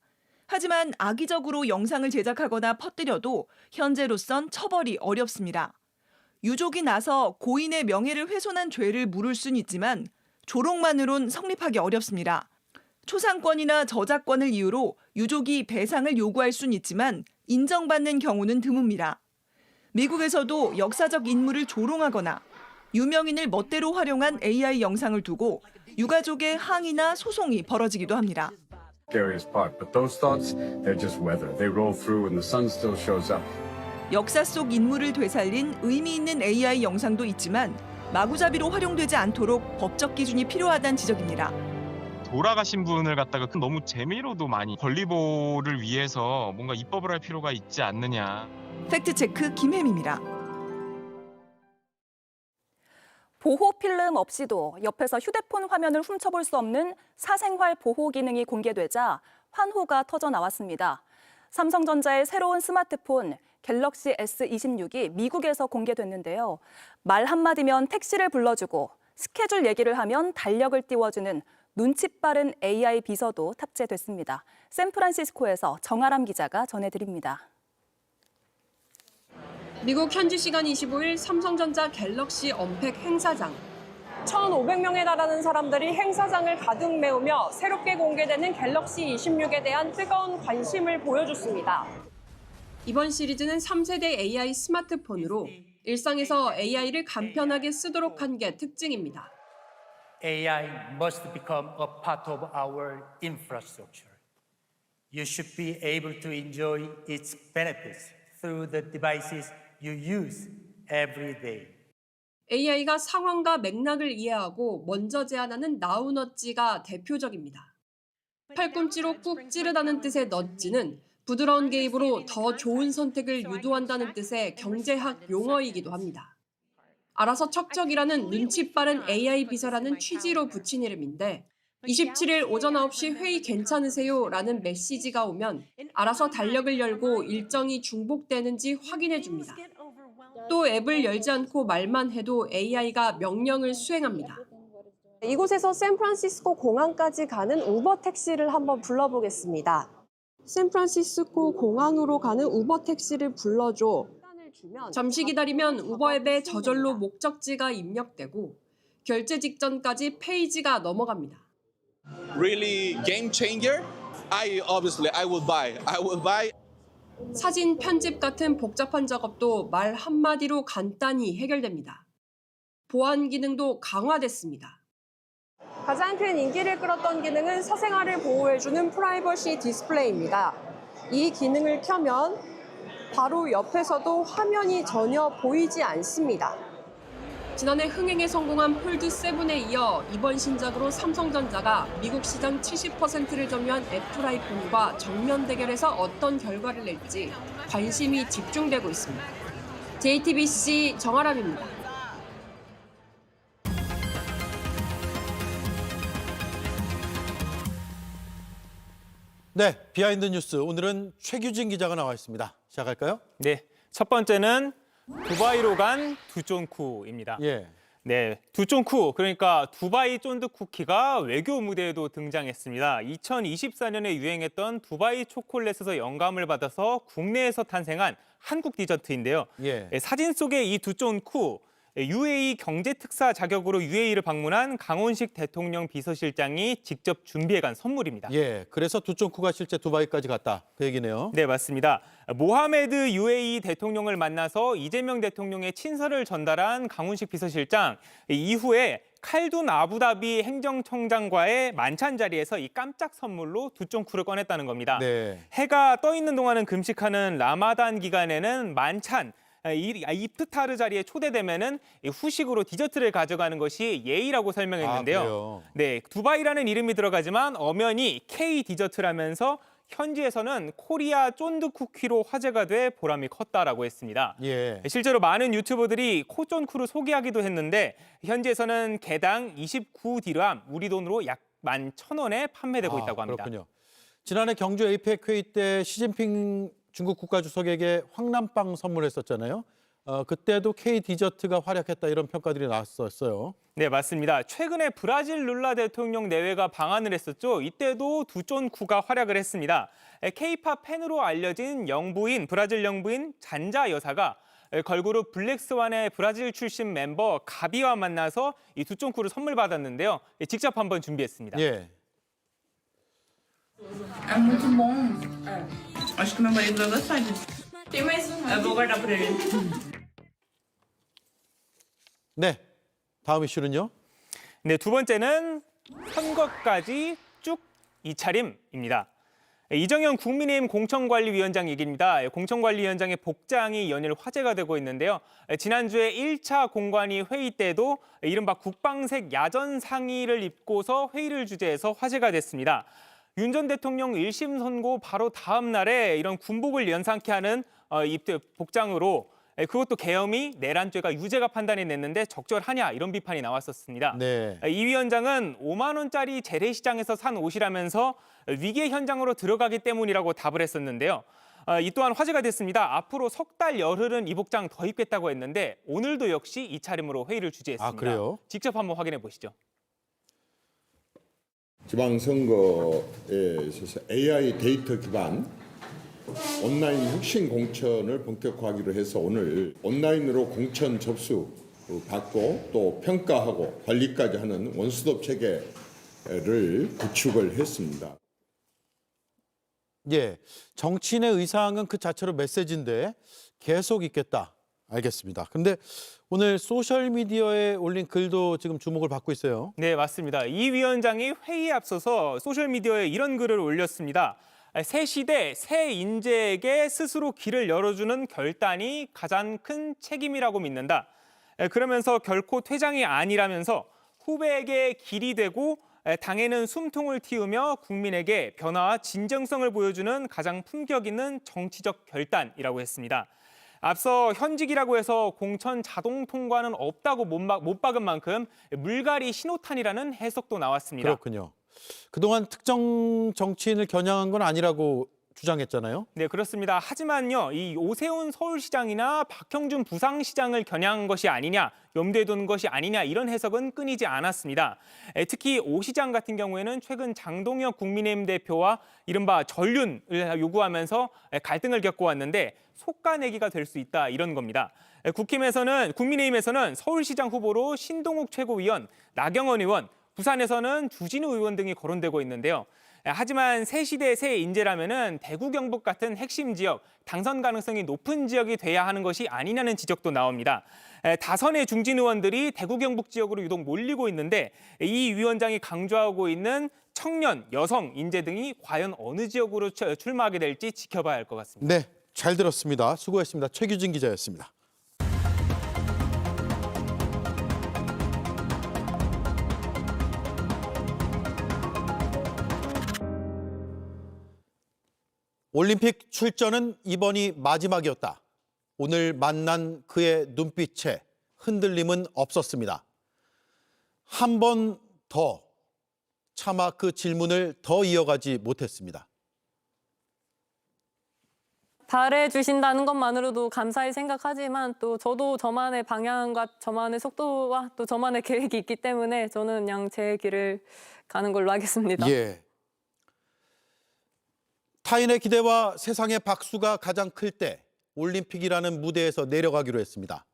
하지만 악의적으로 영상을 제작하거나 퍼뜨려도 현재로선 처벌이 어렵습니다. 유족이 나서 고인의 명예를 훼손한 죄를 물을 수는 있지만 조롱만으론 성립하기 어렵습니다. 초상권이나 저작권을 이유로 유족이 배상을 요구할 수는 있지만 인정받는 경우는 드뭅니다. 미국에서도 역사적 인물을 조롱하거나 유명인을 멋대로 활용한 AI 영상을 두고 유가족의 항의나 소송이 벌어지기도 합니다. 역사 속 인물을 되살린 의미 있는 AI 영상도 있지만 마구잡이로 활용되지 않도록 법적 기준이 필요하다는 지적입니다. 돌아가신 분을 갖다가 너무 재미로도 많이 권리보호를 위해서 뭔가 입법을 할 필요가 있지 않느냐. 팩트체크 김혜미입니다. 보호 필름 없이도 옆에서 휴대폰 화면을 훔쳐볼 수 없는 사생활 보호 기능이 공개되자 환호가 터져 나왔습니다. 삼성전자의 새로운 스마트폰 갤럭시 S26이 미국에서 공개됐는데요. 말 한마디면 택시를 불러주고 스케줄 얘기를 하면 달력을 띄워주는 눈치 빠른 AI 비서도 탑재됐습니다. 샌프란시스코에서 정아람 기자가 전해드립니다. 미국 현지 시간 25일 삼성전자 갤럭시 언팩 행사장. 1,500명에 달하는 사람들이 행사장을 가득 메우며 새롭게 공개되는 갤럭시 26에 대한 뜨거운 관심을 보여줬습니다. 이번 시리즈는 3세대 AI 스마트폰으로 일상에서 AI를 간편하게 쓰도록 한 게 특징입니다. AI must become a part of our infrastructure. You should be able to enjoy its benefits through the devices you use every day. AI가 상황과 맥락을 이해하고 먼저 제안하는 now nudge가 대표적입니다. 팔꿈치로 꾹 찌르다는 뜻의 nudge는 부드러운 개입으로 더 좋은 선택을 유도한다는 뜻의 경제학 용어이기도 합니다. 알아서 척척이라는 눈치 빠른 AI 비서라는 취지로 붙인 이름인데 27일 오전 9시 회의 괜찮으세요? 라는 메시지가 오면 알아서 달력을 열고 일정이 중복되는지 확인해 줍니다. 또 앱을 열지 않고 말만 해도 AI가 명령을 수행합니다. 이곳에서 샌프란시스코 공항까지 가는 우버 택시를 한번 불러보겠습니다. 샌프란시스코 공항으로 가는 우버 택시를 불러줘. 잠시 기다리면 우버 앱에 저절로 목적지가 입력되고 결제 직전까지 페이지가 넘어갑니다. Really game changer? I will buy. 사진 편집 같은 복잡한 작업도 말 한마디로 간단히 해결됩니다. 보안 기능도 강화됐습니다. 가장 큰 인기를 끌었던 기능은 사생활을 보호해주는 프라이버시 디스플레이입니다. 이 기능을 켜면 바로 옆에서도 화면이 전혀 보이지 않습니다. 지난해 흥행에 성공한 폴드7에 이어 이번 신작으로 삼성전자가 미국 시장 70%를 점유한 애플 아이폰과 정면 대결해서 어떤 결과를 낼지 관심이 집중되고 있습니다. JTBC 정아람입니다. 네, 비하인드 뉴스. 오늘은 최규진 기자가 나와 있습니다. 시작할까요? 네, 첫 번째는 두바이로 간 두쫀쿠입니다. 예. 네, 두쫀쿠, 그러니까 두바이 쫀득 쿠키가 외교 무대에도 등장했습니다. 2024년에 유행했던 두바이 초콜릿에서 영감을 받아서 국내에서 탄생한 한국 디저트인데요. 예. 사진 속의 이 두쫀쿠, UAE 경제특사 자격으로 UAE를 방문한 강원식 대통령 비서실장이 직접 준비해간 선물입니다. 예, 그래서 두쫀쿠가 실제 두바이까지 갔다. 그 얘기네요. 네, 맞습니다. 모하메드 UAE 대통령을 만나서 이재명 대통령의 친서를 전달한 강훈식 비서실장, 이후에 칼둔 아부다비 행정청장과의 만찬 자리에서 이 깜짝 선물로 두쫀쿠를 꺼냈다는 겁니다. 네. 해가 떠 있는 동안은 금식하는 라마단 기간에는 만찬, 이프타르 자리에 초대되면은 후식으로 디저트를 가져가는 것이 예의라고 설명했는데요. 그래요? 네, 두바이라는 이름이 들어가지만 엄연히 K 디저트라면서 현지에서는 코리아 쫀득 쿠키로 화제가 돼 보람이 컸다라고 했습니다. 예. 실제로 많은 유튜버들이 코쫀쿠를 소개하기도 했는데 현지에서는 개당 29디람, 우리 돈으로 약 11,000원에 판매되고 있다고 합니다. 그렇군요. 지난해 경주 에이펙 회의 때 시진핑 중국 국가주석에게 황남빵 선물했었잖아요. 그때도 K 디저트가 활약했다 이런 평가들이 나왔었어요. 네, 맞습니다. 최근에 브라질 룰라 대통령 내외가 방한을 했었죠. 이때도 두쫀쿠가 활약을 했습니다. K-팝 팬으로 알려진 브라질 영부인 잔자 여사가 걸그룹 블랙스완의 브라질 출신 멤버 가비와 만나서 이 두쫀쿠를 선물 받았는데요. 직접 한번 준비했습니다. 예. É muito bom. Acho que meu marido vai gostar disso. Tem mais um. Eu vou guardar pra ele. 네, 다음 이슈는요? 네, 두 번째는 선거까지 쭉 이차림입니다. 이정현 국민의힘 공천관리위원장 얘기입니다. 공천관리위원장의 복장이 연일 화제가 되고 있는데요. 지난주에 1차 공관위 회의 때도 이른바 국방색 야전 상의를 입고서 회의를 주재해서 화제가 됐습니다. 윤 전 대통령 1심 선고 바로 다음 날에 이런 군복을 연상케 하는 복장으로 그것도 계엄이 내란죄가 유죄가 판단이 냈는데 적절하냐 이런 비판이 나왔었습니다. 네. 이 위원장은 5만 원짜리 재래시장에서 산 옷이라면서 위기의 현장으로 들어가기 때문이라고 답을 했었는데요. 이 또한 화제가 됐습니다. 앞으로 석 달 열흘은 이 복장 더 입겠다고 했는데 오늘도 역시 이 차림으로 회의를 주재했습니다. 아, 그래요? 직접 한번 확인해 보시죠. 지방선거에 있어서 AI 데이터 기반 온라인 혁신 공천을 본격화하기로 해서 오늘 온라인으로 공천 접수 받고 또 평가하고 관리까지 하는 원스톱 체계를 구축을 했습니다. 예, 정치인의 의상은 그 자체로 메시지인데 계속 있겠다. 알겠습니다. 근데 오늘 소셜미디어에 올린 글도 지금 주목을 받고 있어요. 네, 맞습니다. 이 위원장이 회의에 앞서서 소셜미디어에 이런 글을 올렸습니다. 새 시대, 새 인재에게 스스로 길을 열어주는 결단이 가장 큰 책임이라고 믿는다. 그러면서 결코 퇴장이 아니라면서 후배에게 길이 되고 당에는 숨통을 틔우며 국민에게 변화와 진정성을 보여주는 가장 품격 있는 정치적 결단이라고 했습니다. 앞서 현직이라고 해서 공천 자동 통과는 없다고 못 박은 만큼 물갈이 신호탄이라는 해석도 나왔습니다. 그렇군요. 그동안 특정 정치인을 겨냥한 건 아니라고 주장했잖아요. 네, 그렇습니다. 하지만요, 이 오세훈 서울시장이나 박형준 부산시장을 겨냥한 것이 아니냐, 염두에 두는 것이 아니냐 이런 해석은 끊이지 않았습니다. 특히 오 시장 같은 경우에는 최근 장동혁 국민의힘 대표와 이른바 전륜을 요구하면서 갈등을 겪어왔는데 속가내기가 될 수 있다 이런 겁니다. 국민의힘에서는 서울시장 후보로 신동욱 최고위원, 나경원 의원, 부산에서는 주진우 의원 등이 거론되고 있는데요. 하지만 새 시대 새 인재라면은 대구 경북 같은 핵심 지역, 당선 가능성이 높은 지역이 돼야 하는 것이 아니냐는 지적도 나옵니다. 다선의 중진 의원들이 대구 경북 지역으로 유독 몰리고 있는데 이 위원장이 강조하고 있는 청년, 여성, 인재 등이 과연 어느 지역으로 출마하게 될지 지켜봐야 할 것 같습니다. 네, 잘 들었습니다. 수고했습니다. 최규진 기자였습니다. 올림픽 출전은 이번이 마지막이었다. 오늘 만난 그의 눈빛에 흔들림은 없었습니다. 한 번 더 차마 그 질문을 더 이어가지 못했습니다. 잘해주신다는 것만으로도 감사히 생각하지만 또 저도 저만의 방향과 저만의 속도와 또 저만의 계획이 있기 때문에 저는 그냥 제 길을 가는 걸로 하겠습니다. 예. 타인의 기대와 세상의 박수가 가장 클 때 올림픽이라는 무대에서 내려가기로 했습니다.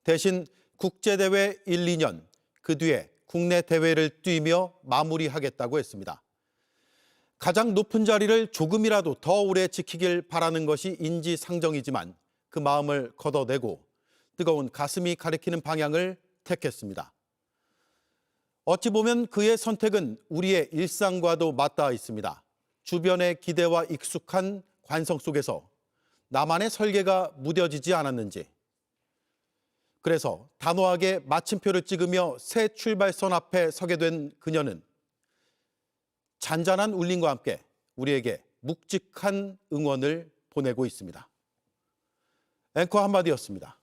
대신 국제대회 1, 2년, 그 뒤에 국내 대회를 뛰며 마무리하겠다고 했습니다. 가장 높은 자리를 조금이라도 더 오래 지키길 바라는 것이 인지상정이지만 그 마음을 걷어내고 뜨거운 가슴이 가리키는 방향을 택했습니다. 어찌 보면 그의 선택은 우리의 일상과도 맞닿아 있습니다. 주변의 기대와 익숙한 관성 속에서 나만의 설계가 무뎌지지 않았는지. 그래서 단호하게 마침표를 찍으며 새 출발선 앞에 서게 된 그녀는 잔잔한 울림과 함께 우리에게 묵직한 응원을 보내고 있습니다. 앵커 한마디였습니다.